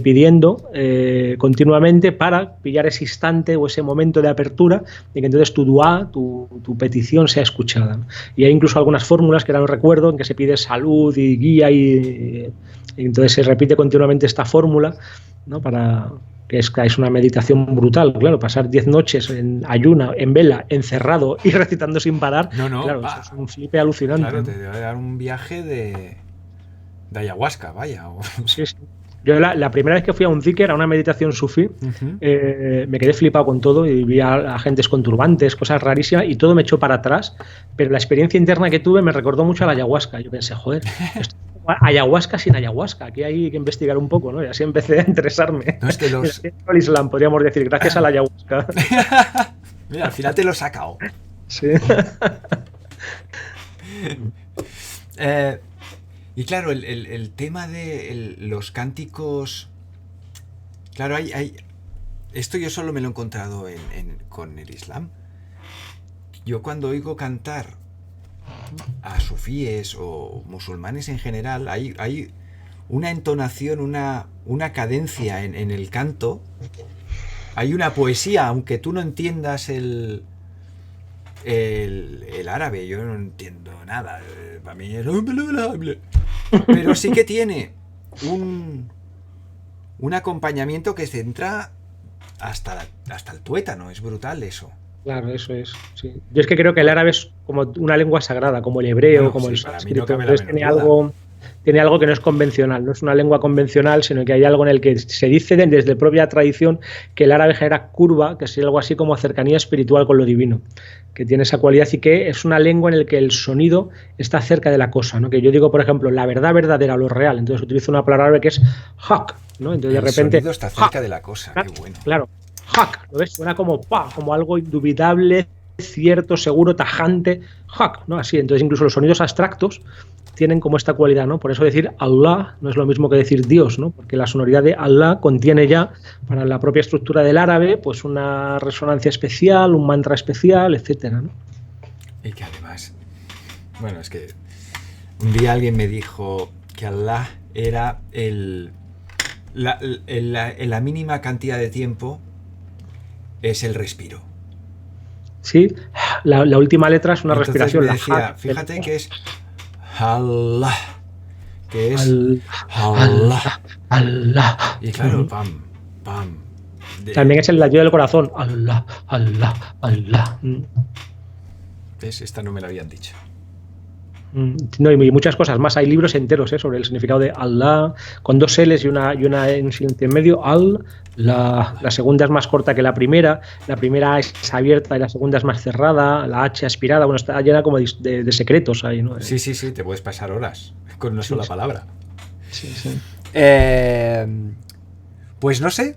pidiendo continuamente para pillar ese instante o ese momento de apertura y que entonces tu dua, tu petición sea escuchada, ¿no? Y hay incluso algunas fórmulas que ahora no recuerdo, en que se pide salud y guía y entonces se repite continuamente esta fórmula, ¿no? Para que es una meditación brutal, claro, pasar 10 noches en ayuna, en vela, encerrado y recitando sin parar, claro, eso es un flipe alucinante. Claro, te debe dar un viaje de ayahuasca, vaya. Sí. Yo la primera vez que fui a un zikr, a una meditación sufí, me quedé flipado con todo y vi a gentes con turbantes, cosas rarísimas, y todo me echó para atrás, pero la experiencia interna que tuve me recordó mucho a la ayahuasca. Yo pensé, joder, esto ayahuasca sin ayahuasca, aquí hay que investigar un poco, ¿no? Y así empecé a interesarme. No, es que el Islam, podríamos decir, gracias a la ayahuasca. Mira, al final te lo he sacado. Sí. Y claro, el tema de los cánticos. Claro, esto yo solo me lo he encontrado con el Islam. Yo cuando oigo cantar a sufíes o musulmanes en general, hay una entonación, una cadencia en el canto. Hay una poesía, aunque tú no entiendas el árabe, yo no entiendo nada. Para mí es... Pero sí que tiene un acompañamiento que se entra hasta el tuétano. Es brutal eso. Claro, eso es. Sí. Yo es que creo que el árabe es como una lengua sagrada, como el hebreo, bueno, como sí, el sánscrito. No entonces tiene algo que no es convencional, no es una lengua convencional, sino que hay algo en el que se dice desde la propia tradición que el árabe genera curva, que es algo así como cercanía espiritual con lo divino, que tiene esa cualidad y que es una lengua en la que el sonido está cerca de la cosa, ¿no? Que yo digo, por ejemplo, la verdad verdadera, lo real, entonces utilizo una palabra árabe que es haq, ¿no? Entonces de repente... El sonido está cerca de la cosa, qué bueno. Claro. Hack, ¿lo ves? Suena como como algo indubitable, cierto, seguro, tajante. Hack, ¿no? Así, entonces incluso los sonidos abstractos tienen como esta cualidad, ¿no? Por eso decir Allah no es lo mismo que decir Dios, ¿no? Porque la sonoridad de Allah contiene ya, para la propia estructura del árabe, pues una resonancia especial, un mantra especial, etcétera, ¿no? Y que además, bueno, es que un día alguien me dijo que Allah era la mínima cantidad de tiempo es el respiro. Sí, la última letra es una entonces respiración. Me decía, fíjate que es Allah, que es Allah. Y claro, pam. También es el latido del corazón. Allah. ¿Ves? Esta no me la habían dicho. No, y muchas cosas más. Hay libros enteros sobre el significado de Allah, con dos L's y un silencio en medio. La segunda es más corta que la primera es abierta y la segunda es más cerrada, la H aspirada, bueno, está llena como de secretos ahí, ¿no? Sí, te puedes pasar horas con una sola palabra. Sí. Pues no sé,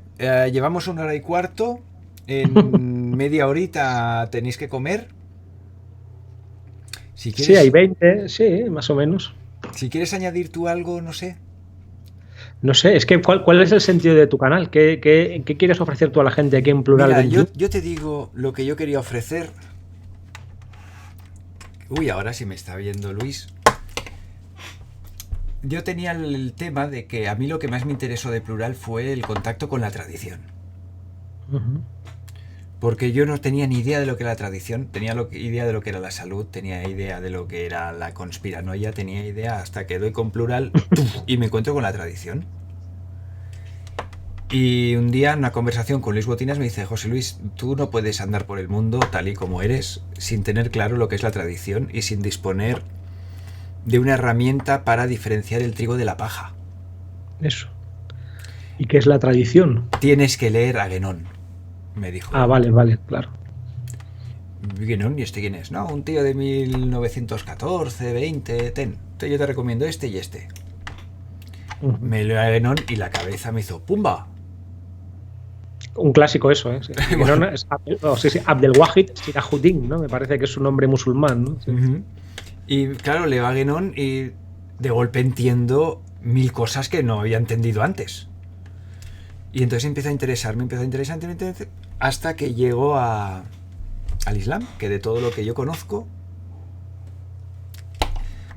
llevamos 1 hora y cuarto, en media horita tenéis que comer. Si quieres, sí, hay 20, sí, más o menos. Si quieres añadir tú algo, no sé. No sé, es que ¿cuál es el sentido de tu canal? ¿Qué quieres ofrecer tú a la gente aquí en Plural? Mira, yo te digo lo que yo quería ofrecer. Uy, ahora sí me está viendo Luis. Yo tenía el tema de que a mí lo que más me interesó de Plural fue el contacto con la tradición. Uh-huh. Porque yo no tenía ni idea de lo que era la tradición, tenía idea de lo que era la salud, tenía idea de lo que era la conspiranoia, tenía idea hasta que doy con Plural y me encuentro con la tradición. Y un día en una conversación con Luis Botinas me dice: José Luis, tú no puedes andar por el mundo tal y como eres sin tener claro lo que es la tradición y sin disponer de una herramienta para diferenciar el trigo de la paja. Eso. ¿Y qué es la tradición? Tienes que leer a Guénon, me dijo. Vale, claro. ¿y este quién es? No, un tío de 1914, 20, yo te recomiendo este y este. Me leo a Guénon y la cabeza me hizo ¡pumba! Un clásico eso, ¿eh? Sí. Bueno. Es Abdelwahid Sirajuddin, ¿no? Me parece que es un nombre musulmán, ¿no? Sí. Y claro, leo a Guénon y de golpe entiendo 1000 cosas que no había entendido antes. Y entonces empieza a interesarme, hasta que llego al Islam, que de todo lo que yo conozco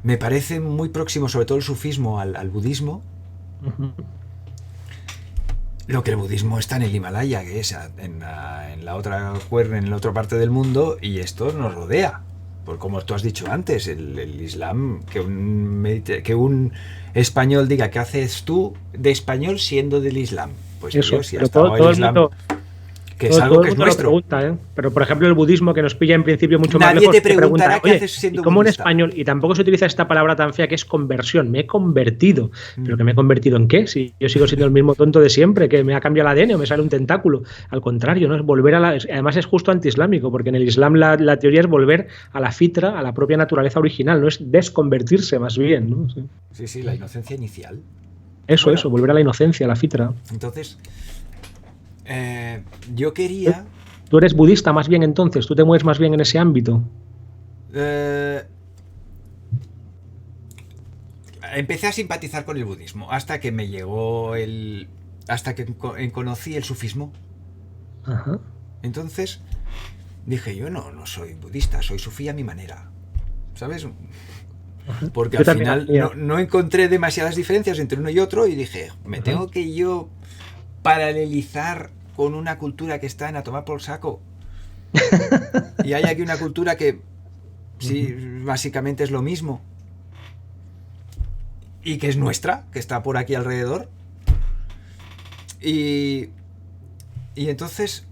me parece muy próximo, sobre todo el sufismo, al budismo. Lo que el budismo está en el Himalaya, que es en la otra parte del mundo, y esto nos rodea. Por como tú has dicho antes, el Islam, que un español diga ¿qué haces tú de español siendo del Islam? Pues eso, Dios, si ha estado el Islam, que es algo que es nuestro. Pregunta, ¿eh? Pero por ejemplo el budismo, que nos pilla en principio mucho más lejos, te pregunta, ¿qué haces siendo ¿y cómo budista? En español? Y tampoco se utiliza esta palabra tan fea que es conversión. Me he convertido. ¿Pero que me he convertido en qué? Si yo sigo siendo el mismo tonto de siempre, que me ha cambiado el ADN o me sale un tentáculo. Al contrario, ¿no? Es volver además es justo antiislámico, porque en el Islam la teoría es volver a la fitra, a la propia naturaleza original, no es desconvertirse más bien, ¿no? Sí, la inocencia inicial. Eso, volver a la inocencia, a la fitra. Entonces, yo quería... ¿Tú eres budista más bien entonces? ¿Tú te mueves más bien en ese ámbito? Empecé a simpatizar con el budismo hasta que me llegó hasta que conocí el sufismo. Ajá. Entonces dije, yo no soy budista, soy sufí a mi manera, ¿sabes? Porque al final no encontré demasiadas diferencias entre uno y otro y dije, me tengo que yo paralelizar con una cultura que está en a tomar por saco. Y hay aquí una cultura que sí, básicamente es lo mismo y que es nuestra, que está por aquí alrededor. Y entonces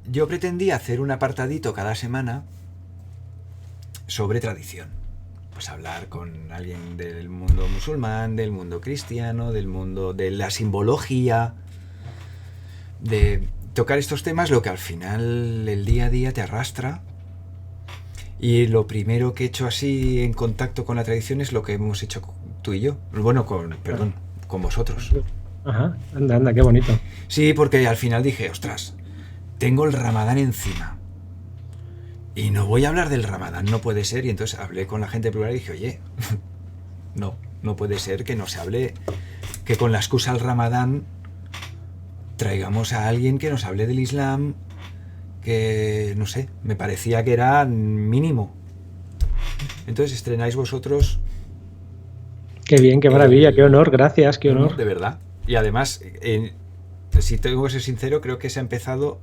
yo pretendía hacer un apartadito cada semana sobre tradición. Pues hablar con alguien del mundo musulmán, del mundo cristiano, del mundo de la simbología, de tocar estos temas, lo que al final el día a día te arrastra. Y lo primero que he hecho así en contacto con la tradición es lo que hemos hecho tú y yo. Bueno, con vosotros. Ajá, anda, qué bonito. Sí, porque al final dije, ostras, tengo el Ramadán encima. Y no voy a hablar del Ramadán, no puede ser. Y entonces hablé con la gente plural y dije, oye, no puede ser que no se hable, que con la excusa del Ramadán traigamos a alguien que nos hable del Islam, que, no sé, me parecía que era mínimo. Entonces estrenáis vosotros... Qué bien, qué maravilla, qué honor, gracias, qué honor. De verdad. Y además, si tengo que ser sincero, creo que se ha empezado,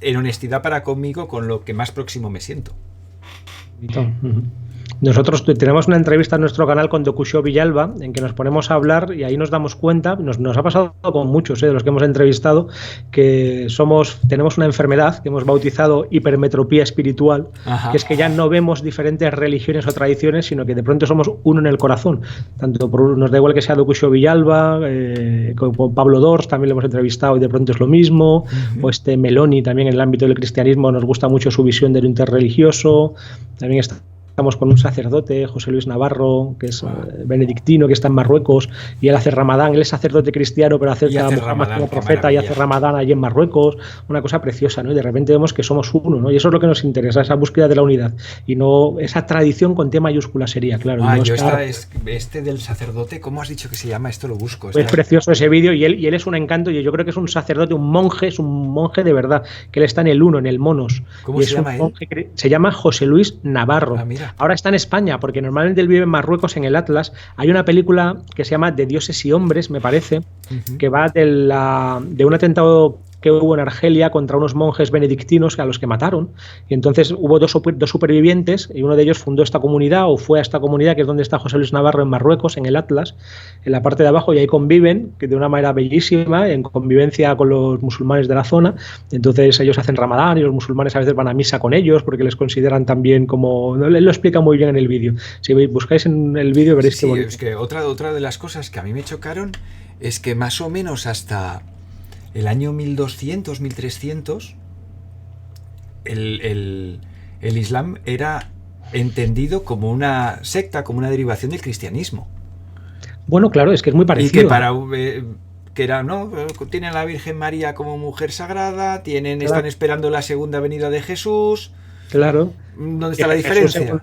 en honestidad para conmigo, con lo que más próximo me siento. Nosotros tenemos una entrevista en nuestro canal con Dokusho Villalba en que nos ponemos a hablar y ahí nos damos cuenta, nos ha pasado con muchos de los que hemos entrevistado, que tenemos una enfermedad que hemos bautizado hipermetropía espiritual. Ajá. Que es que ya no vemos diferentes religiones o tradiciones, sino que de pronto somos uno en el corazón. Tanto nos da igual que sea Dokusho Villalba, con Pablo Dors también lo hemos entrevistado y de pronto es lo mismo, o Meloni también en el ámbito del cristianismo nos gusta mucho su visión del interreligioso, también estamos con un sacerdote, José Luis Navarro, que es benedictino, que está en Marruecos, y él hace Ramadán, él es sacerdote cristiano, pero acerca a Muhammad como profeta y hace Ramadán allí en Marruecos, una cosa preciosa, ¿no? Y de repente vemos que somos uno, ¿no? Y eso es lo que nos interesa, esa búsqueda de la unidad, y no esa tradición con T mayúscula sería, claro. Este del sacerdote, ¿cómo has dicho que se llama? Esto lo busco. Es precioso ese vídeo, y él es un encanto, y yo creo que es un sacerdote, un monje de verdad, que él está en el uno, en el Monos. ¿Cómo se llama él? Se llama José Luis Navarro. Mira. Ahora está en España, porque normalmente él vive en Marruecos, en el Atlas. Hay una película que se llama De dioses y hombres, me parece, que va de un atentado que hubo en Argelia contra unos monjes benedictinos a los que mataron, y entonces hubo dos supervivientes, y uno de ellos fundó esta comunidad, o fue a esta comunidad, que es donde está José Luis Navarro, en Marruecos, en el Atlas, en la parte de abajo, y ahí conviven, que de una manera bellísima, en convivencia con los musulmanes de la zona. Entonces ellos hacen Ramadán, y los musulmanes a veces van a misa con ellos, porque les consideran también como... Él lo explica muy bien en el vídeo. Si buscáis en el vídeo veréis que bonito. Es que otra de las cosas que a mí me chocaron es que más o menos hasta el año 1200, 1300, el Islam era entendido como una secta, como una derivación del cristianismo. Bueno, claro, es que es muy parecido. Y que era, ¿no? Tienen a la Virgen María como mujer sagrada, están esperando la segunda venida de Jesús. Claro. ¿Dónde está la diferencia?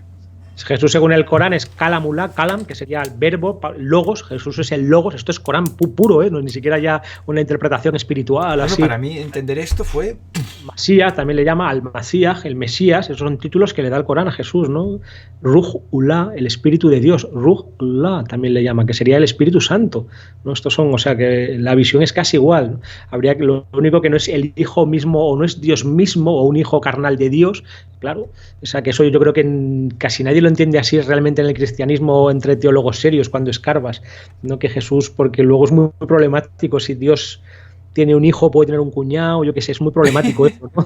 Jesús, según el Corán, es Kalamullah, Kalam, que sería el verbo, logos. Jesús es el logos. Esto es Corán puro, no es ni siquiera ya una interpretación espiritual. Bueno, así. Para mí entender esto fue... Masías, también le llama al Masías, el Mesías. Esos son títulos que le da el Corán a Jesús, ¿no? Ruh-Ullah, el Espíritu de Dios. Ruh-Ullah también le llama, que sería el Espíritu Santo, ¿no? Estos son, o sea, que la visión es casi igual, ¿no? Habría que, lo único que no es el Hijo mismo, o no es Dios mismo, o un hijo carnal de Dios, claro. O sea, que eso yo creo que casi nadie lo entiende así realmente en el cristianismo entre teólogos serios cuando escarbas, ¿no? Que Jesús, porque luego es muy problemático si Dios tiene un hijo, puede tener un cuñado, yo qué sé, es muy problemático eso, ¿no?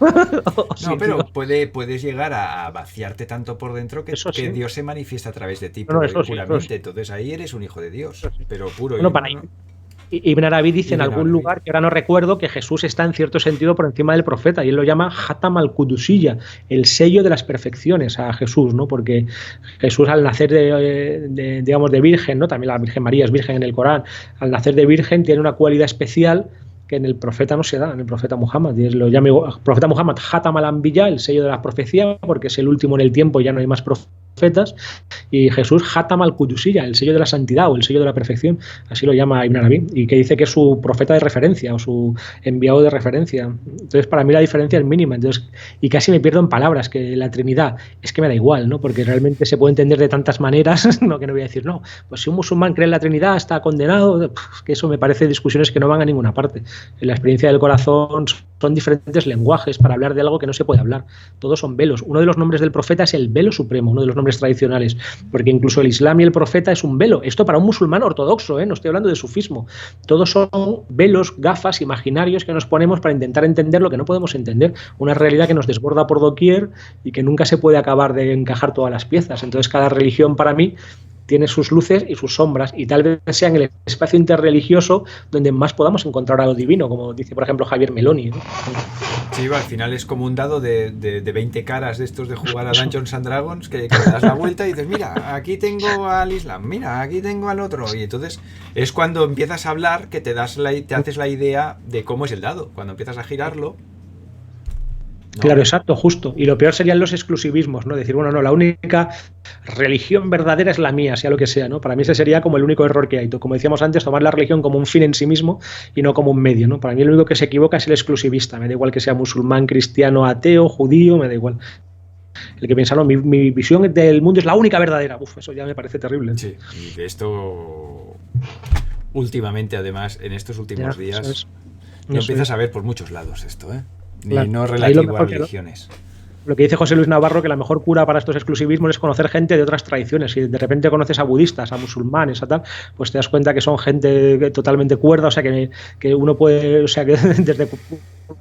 No, pero puedes llegar a vaciarte tanto por dentro que sí. Dios se manifiesta a través de ti puramente. Sí. Entonces ahí eres un hijo de Dios, pero puro. Bueno, para Ibn Arabi dice en algún lugar, que ahora no recuerdo, que Jesús está en cierto sentido por encima del profeta, y él lo llama Hatam al-Qudusiyya, el sello de las perfecciones a Jesús, ¿no? Porque Jesús, al nacer digamos, de virgen, ¿no? También la Virgen María es virgen en el Corán, al nacer de virgen tiene una cualidad especial que en el profeta no se da, en el profeta Muhammad. Y lo llama profeta Muhammad Hatam al-Anbiya, el sello de la profecía, porque es el último en el tiempo, ya no hay más profetas. Y Jesús Hatam al-Qudusiyya, el sello de la santidad o el sello de la perfección, así lo llama Ibn Arabi, y que dice que es su profeta de referencia o su enviado de referencia. Entonces, para mí la diferencia es mínima. Entonces, y casi me pierdo en palabras, que la Trinidad es que me da igual, ¿no? Porque realmente se puede entender de tantas maneras, ¿no? Que no voy a decir, no, pues si un musulmán cree en la Trinidad está condenado, que eso me parece discusiones que no van a ninguna parte. En la experiencia del corazón son diferentes lenguajes para hablar de algo que no se puede hablar. Todos son velos. Uno de los nombres del profeta es el velo supremo, uno de los nombres tradicionales, porque incluso el Islam y el profeta es un velo. Esto para un musulmán ortodoxo, no estoy hablando de sufismo. Todos son velos, gafas imaginarios que nos ponemos para intentar entender lo que no podemos entender. Una realidad que nos desborda por doquier y que nunca se puede acabar de encajar todas las piezas. Entonces, cada religión para mí tiene sus luces y sus sombras, y tal vez sea en el espacio interreligioso donde más podamos encontrar algo divino, como dice, por ejemplo, Javier Meloni, ¿no? Sí, al final es como un dado de 20 caras de estos de jugar a Dungeons and Dragons, que le das la vuelta y dices, mira, aquí tengo al Islam, mira, aquí tengo al otro. Y entonces es cuando empiezas a hablar que te haces la idea de cómo es el dado. Cuando empiezas a girarlo... ¿no? Claro, exacto, justo. Y lo peor serían los exclusivismos, ¿no? Decir, bueno, no, la única religión verdadera es la mía, sea lo que sea, ¿no? Para mí ese sería como el único error que hay. Como decíamos antes, tomar la religión como un fin en sí mismo y no como un medio, ¿no? Para mí el único que se equivoca es el exclusivista. Me da igual que sea musulmán, cristiano, ateo, judío, me da igual. El que piensa, no, mi visión del mundo es la única verdadera. Uf, eso ya me parece terrible. Sí, y de esto últimamente, además, en estos últimos días, lo empiezas a ver por muchos lados esto, ¿eh? Y no relativo a religiones. Lo que dice José Luis Navarro, que la mejor cura para estos exclusivismos es conocer gente de otras tradiciones. Si de repente conoces a budistas, a musulmanes, a tal, pues te das cuenta que son gente totalmente cuerda, o sea, que uno puede, o sea, que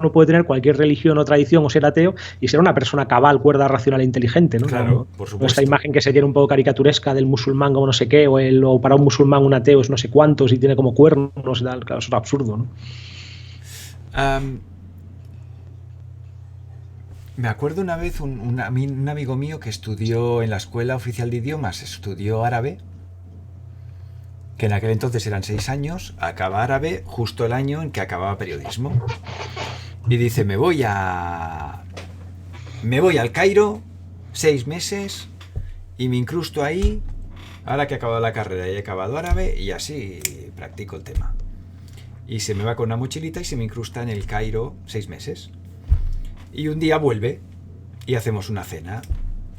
uno puede tener cualquier religión o tradición o ser ateo y ser una persona cabal, cuerda, racional e inteligente, ¿no? Claro, por supuesto. Esta imagen que se tiene un poco caricaturesca del musulmán como no sé qué, o para un musulmán un ateo es no sé cuántos y tiene como cuernos y tal, claro, eso es absurdo, ¿no? Me acuerdo una vez un amigo mío que estudió en la Escuela Oficial de Idiomas, estudió árabe, que en aquel entonces eran 6 años, acaba árabe justo el año en que acababa periodismo. Y dice, me voy al Cairo, 6 meses, y me incrusto ahí, ahora que he acabado la carrera y he acabado árabe, y así practico el tema. Y se me va con una mochilita y se me incrusta en el Cairo 6 meses. Y un día vuelve y hacemos una cena.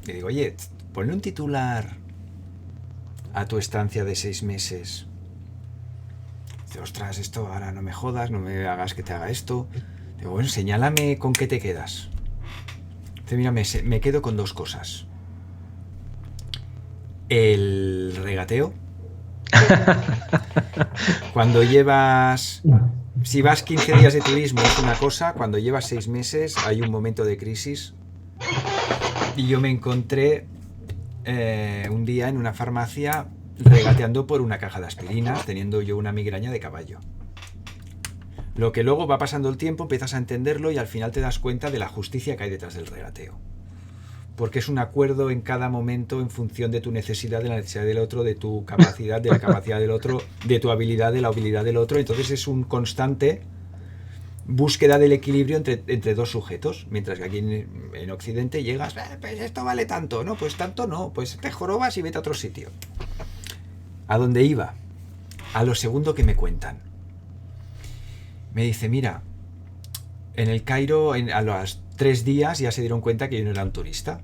Le digo, oye, ponle un titular a tu estancia de 6 meses. Dice, ostras, esto ahora no me jodas, no me hagas que te haga esto. Digo, bueno, señálame con qué te quedas. Dice, mira, me quedo con 2 cosas. El regateo. Cuando llevas... Si vas 15 días de turismo es una cosa, cuando llevas 6 meses hay un momento de crisis. Y yo me encontré un día en una farmacia regateando por una caja de aspirinas, teniendo yo una migraña de caballo. Lo que luego va pasando el tiempo, empiezas a entenderlo y al final te das cuenta de la justicia que hay detrás del regateo. Porque es un acuerdo en cada momento en función de tu necesidad, de la necesidad del otro, de tu capacidad, de la capacidad del otro, de tu habilidad, de la habilidad del otro. Entonces es un constante búsqueda del equilibrio entre dos sujetos. Mientras que aquí en Occidente llegas, pues esto vale tanto, ¿no? Pues tanto no, pues te jorobas y vete a otro sitio. ¿A dónde iba? A lo segundo que me cuentan. Me dice, mira, en el Cairo a los 3 días ya se dieron cuenta que yo no era un turista.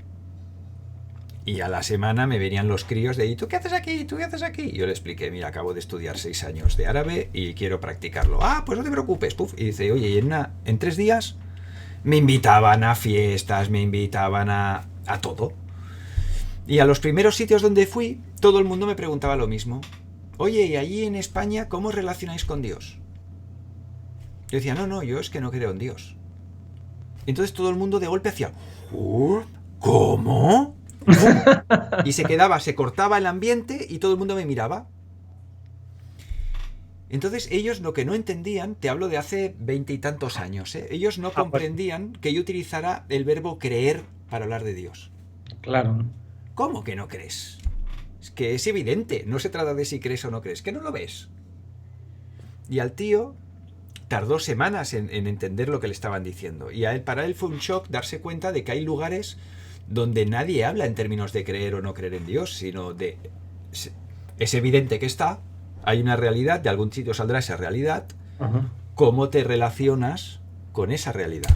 Y a la semana me venían los críos de, ¿y tú qué haces aquí? ¿Tú qué haces aquí? Y yo le expliqué, mira, acabo de estudiar 6 años de árabe y quiero practicarlo. Ah, pues no te preocupes. Puf. Y dice, oye, y en 3 días me invitaban a fiestas, me invitaban a todo. Y a los primeros sitios donde fui, todo el mundo me preguntaba lo mismo. Oye, ¿y allí en España cómo os relacionáis con Dios? Yo decía, no, yo es que no creo en Dios. Entonces todo el mundo de golpe hacía, ¿cómo? Y se cortaba el ambiente y todo el mundo me miraba. Entonces ellos lo que no entendían, te hablo de hace 20 y tantos años, ellos no comprendían que yo utilizara el verbo creer para hablar de Dios. Claro. ¿Cómo que no crees? Es que es evidente, no se trata de si crees o no crees, que no lo ves. Y al tío tardó semanas en entender lo que le estaban diciendo. Y para él fue un shock darse cuenta de que hay lugares donde nadie habla en términos de creer o no creer en Dios, sino de... Es evidente que hay una realidad, de algún sitio saldrá esa realidad. Uh-huh. ¿Cómo te relacionas con esa realidad?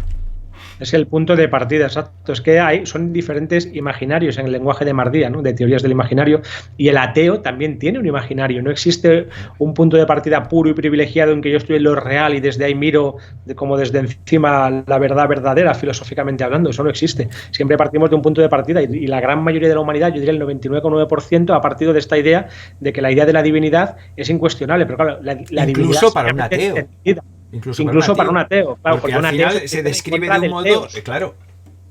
Es el punto de partida, exacto. Es que son diferentes imaginarios en el lenguaje de Mardía, ¿no? De teorías del imaginario, y el ateo también tiene un imaginario. No existe un punto de partida puro y privilegiado en que yo estoy en lo real y desde ahí miro como desde encima la verdad verdadera, filosóficamente hablando. Eso no existe. Siempre partimos de un punto de partida y la gran mayoría de la humanidad, yo diría el 99,9%, ha partido de esta idea de que la idea de la divinidad es incuestionable. Pero claro, la divinidad... Incluso para un ateo. Incluso para un ateo, claro, porque al final se describe de un modo, claro,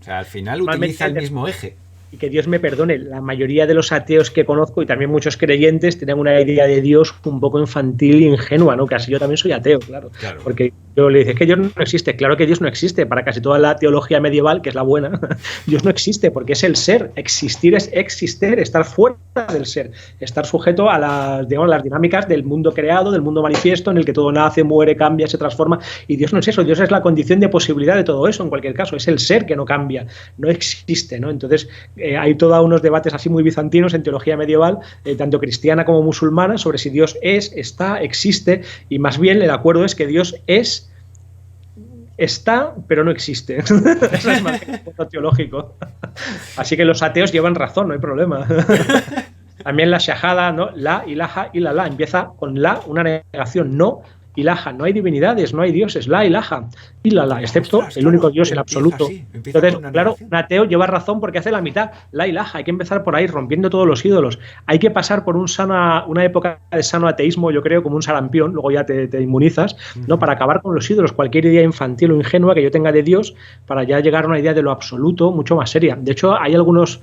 o sea, al final utiliza el mismo eje. Y que Dios me perdone, la mayoría de los ateos que conozco y también muchos creyentes tienen una idea de Dios un poco infantil e ingenua, ¿no? Casi yo también soy ateo, claro. Porque yo le digo, es que Dios no existe. Claro que Dios no existe. Para casi toda la teología medieval, que es la buena, Dios no existe porque es el ser. Existir es existir, estar fuera del ser, estar sujeto a las dinámicas del mundo creado, del mundo manifiesto, en el que todo nace, muere, cambia, se transforma. Y Dios no es eso. Dios es la condición de posibilidad de todo eso, en cualquier caso. Es el ser que no cambia, no existe, ¿no? Entonces, hay todos unos debates así muy bizantinos en teología medieval, tanto cristiana como musulmana, sobre si Dios está, existe, y más bien el acuerdo es que Dios está, pero no existe. Eso es más que un punto teológico. Así que los ateos llevan razón, no hay problema. También la shahada, ¿no? La ilaha illallah, empieza con una negación, no ilaha, no hay divinidades, no hay dioses, la ilaha illallah, excepto el único Dios en absoluto. Entonces, claro, un ateo lleva razón porque hace la mitad, la ilaha. Hay que empezar por ahí, rompiendo todos los ídolos. Hay que pasar por una época de sano ateísmo, yo creo, como un sarampión, luego ya te inmunizas, ¿no? Para acabar con los ídolos, cualquier idea infantil o ingenua que yo tenga de Dios, para ya llegar a una idea de lo absoluto mucho más seria. De hecho, hay algunos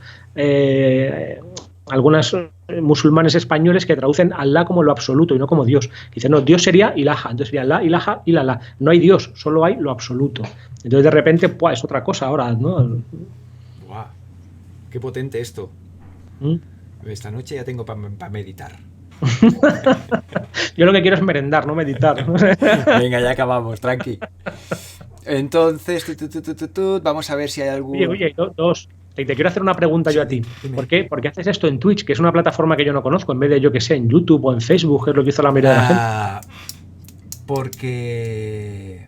musulmanes españoles que traducen Allah como lo absoluto y no como Dios. Dicen, no, Dios sería ilaha, entonces sería la ilaha illallah. No hay Dios, solo hay lo absoluto. Entonces de repente, ¡pua!, es otra cosa ahora, ¿no? ¡Guau! ¡Qué potente esto! Esta noche ya tengo para meditar. Yo lo que quiero es merendar, no meditar. Venga, ya acabamos, tranqui. Entonces, vamos a ver si hay algún... Oye, te quiero hacer una pregunta yo a ti. Dime. ¿Por qué haces esto en Twitch, que es una plataforma que yo no conozco, en vez de, yo que sé, en YouTube o en Facebook, que es lo que hizo la mayoría de la gente? Porque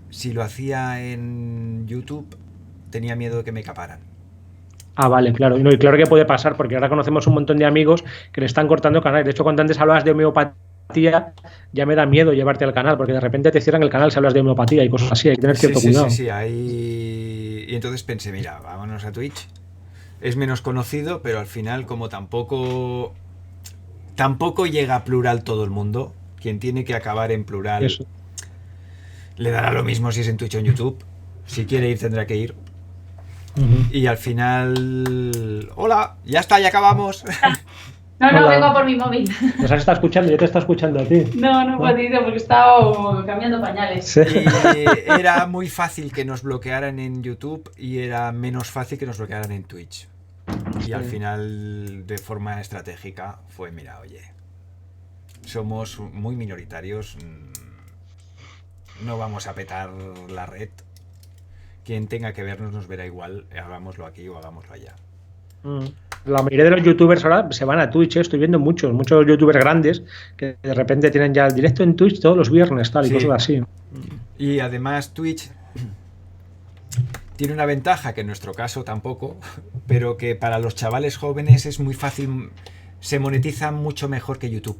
si lo hacía en YouTube, tenía miedo de que me caparan. Ah, vale, claro. Y claro que puede pasar, porque ahora conocemos un montón de amigos que le están cortando canales. De hecho, cuando antes hablabas de homeopatía, ya me da miedo llevarte al canal, porque de repente te cierran el canal si hablas de homeopatía y cosas así. Hay que tener cierto cuidado. Sí, y entonces pensé, mira, vámonos a Twitch. Es menos conocido, pero al final, como tampoco llega a plural todo el mundo, quien tiene que acabar en plural Eso. Le dará lo mismo si es en Twitch o en YouTube. Si quiere ir, tendrá que ir. Y al final, hola, ya está, ya acabamos. No, Hola. vengo por mi móvil. Nos has estado escuchando, yo te estaba escuchando a ti. No he podido porque he estado cambiando pañales. Sí. Y era muy fácil que nos bloquearan en YouTube y era menos fácil que nos bloquearan en Twitch. Y al final, de forma estratégica, fue, mira, oye, somos muy minoritarios, no vamos a petar la red. Quien tenga que vernos nos verá igual, hagámoslo aquí o hagámoslo allá. La mayoría de los youtubers ahora se van a Twitch, estoy viendo muchos youtubers grandes que de repente tienen ya el directo en Twitch todos los viernes, tal y cosas así. Y además Twitch tiene una ventaja que en nuestro caso tampoco, pero que para los chavales jóvenes es muy fácil, se monetiza mucho mejor que YouTube.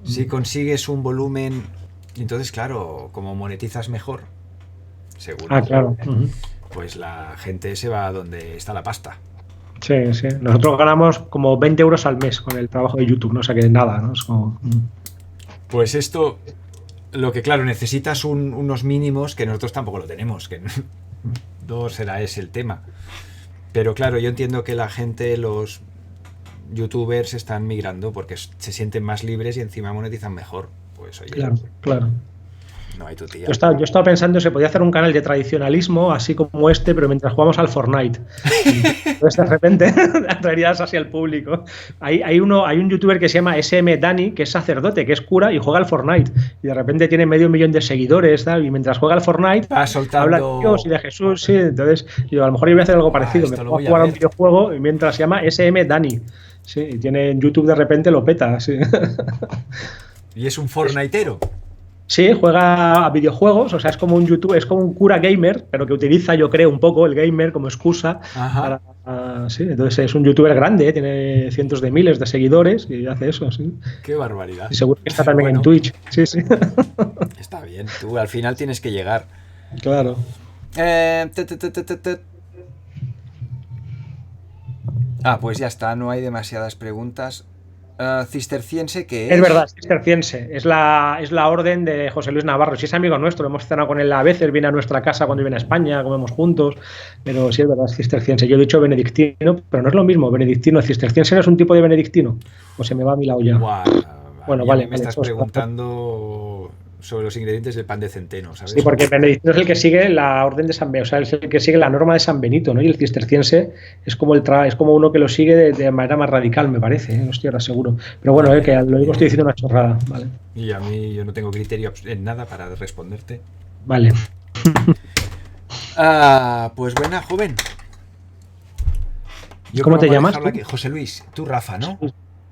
Si consigues un volumen, entonces claro, como monetizas mejor, seguro. Claro. Pues la gente se va a donde está la pasta. Sí. Nosotros ganamos como 20 euros al mes con el trabajo de YouTube, no o sea que nada, ¿no? Es como... Pues esto, lo que claro, necesitas unos mínimos que nosotros tampoco lo tenemos, que 2 es el tema. Pero claro, yo entiendo que la gente, los youtubers están migrando porque se sienten más libres y encima monetizan mejor. Pues oye, claro. No hay tu tía. Yo estaba pensando, se podía hacer un canal de tradicionalismo, así como este, pero mientras jugamos al Fortnite. Entonces, de repente, atraerías así al público. Hay un youtuber que se llama SM Dani, que es sacerdote, que es cura y juega al Fortnite. Y de repente tiene 500.000 de seguidores, tal, y mientras juega al Fortnite, habla de Dios y de Jesús. Sí, entonces, yo a lo mejor yo voy a hacer algo parecido. Me pongo a jugar a un videojuego y mientras se llama SM Dani. Sí, y tiene en YouTube de repente lo peta. Sí. ¿Y es un Fortniteero? Sí, juega a videojuegos, o sea, es como un YouTube, es como un cura gamer, pero que utiliza, yo creo, un poco el gamer como excusa. Sí, entonces es un youtuber grande, tiene cientos de miles de seguidores y hace eso, sí. Qué barbaridad. Y seguro que está también en Twitch, sí. Está bien, tú al final tienes que llegar. Claro. Pues ya está, no hay demasiadas preguntas. Cisterciense, ¿qué es? Es verdad, es cisterciense. Es la orden de José Luis Navarro. Sí, es amigo nuestro, hemos cenado con él a veces, viene a nuestra casa cuando viene a España, comemos juntos, pero sí es verdad, es cisterciense. Yo he dicho benedictino, pero no es lo mismo, benedictino. ¿Cisterciense no es un tipo de benedictino? O se me va a mi lado ya. Bueno, vale. Me estás preguntando sobre los ingredientes del pan de centeno, ¿sabes? Sí, porque el benedictino es el que sigue la orden de San Benito, o sea, es el que sigue la norma de San Benito, ¿no? Y el cisterciense es como uno que lo sigue de manera más radical, me parece, no estoy ahora seguro. Pero bueno, que lo mismo estoy diciendo una chorrada, ¿vale? Y a mí yo no tengo criterio en nada para responderte. Vale. Pues buena, joven. ¿Cómo te llamas? José Luis, tú Rafa, ¿no?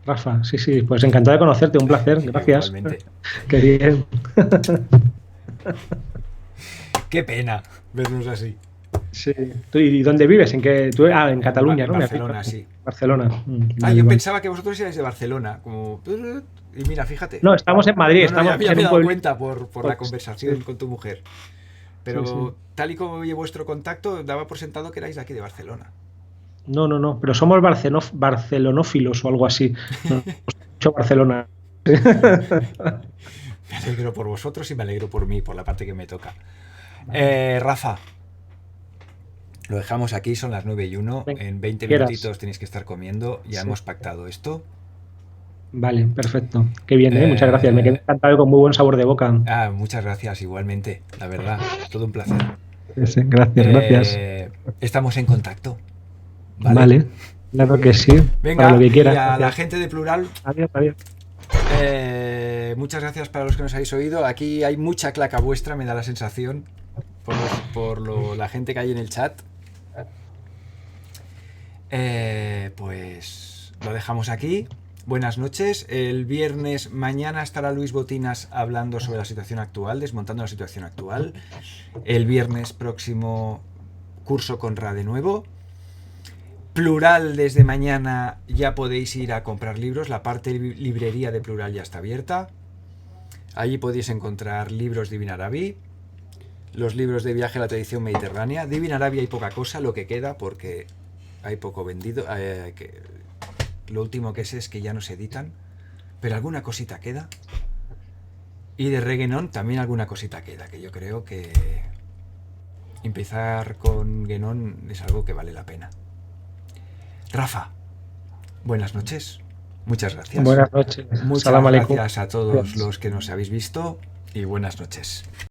Rafa, sí, pues encantado de conocerte, un placer, gracias. Igualmente. Qué bien. Qué pena vernos así. Sí. ¿Y dónde vives? En Cataluña, ¿no? Barcelona, sí. Barcelona. Yo pensaba que vosotros erais de Barcelona, como... Y mira, fíjate. No, estamos en Madrid. Ya me he dado cuenta por la conversación con tu mujer. Pero tal y como vi vuestro contacto, daba por sentado que erais de aquí de Barcelona. No, pero somos barcelonófilos o algo así. Mucho Barcelona. Me alegro por vosotros y me alegro por mí, por la parte que me toca. Rafa, lo dejamos aquí, son las 9:01. En 20 minutitos tenéis que estar comiendo. Ya hemos pactado esto. Vale, perfecto. Qué bien, muchas gracias. Me quedé encantado con muy buen sabor de boca. Muchas gracias, igualmente. La verdad, todo un placer. Sí, gracias. Estamos en contacto. Vale, claro que sí. Venga, para lo que quieras. Y a la gente de Plural. Adiós. Muchas gracias para los que nos habéis oído. Aquí hay mucha claca vuestra, me da la sensación, por la gente que hay en el chat. Pues lo dejamos aquí. Buenas noches. El viernes mañana estará Luis Botinas hablando sobre la situación actual, desmontando la situación actual. El viernes próximo curso con Ra de nuevo. Plural, desde mañana ya podéis ir a comprar libros. La parte librería de Plural ya está abierta. Allí podéis encontrar libros Divin Arabi, los libros de viaje a la tradición mediterránea. Divin Arabi hay poca cosa, lo que queda, porque hay poco vendido. Lo último que sé es que ya no se editan, pero alguna cosita queda. Y de Reguenón también alguna cosita queda, que yo creo que empezar con Guénon es algo que vale la pena. Rafa, buenas noches. Muchas gracias. Buenas noches. Muchas Salam aleikum. gracias a todos los que nos habéis visto y buenas noches.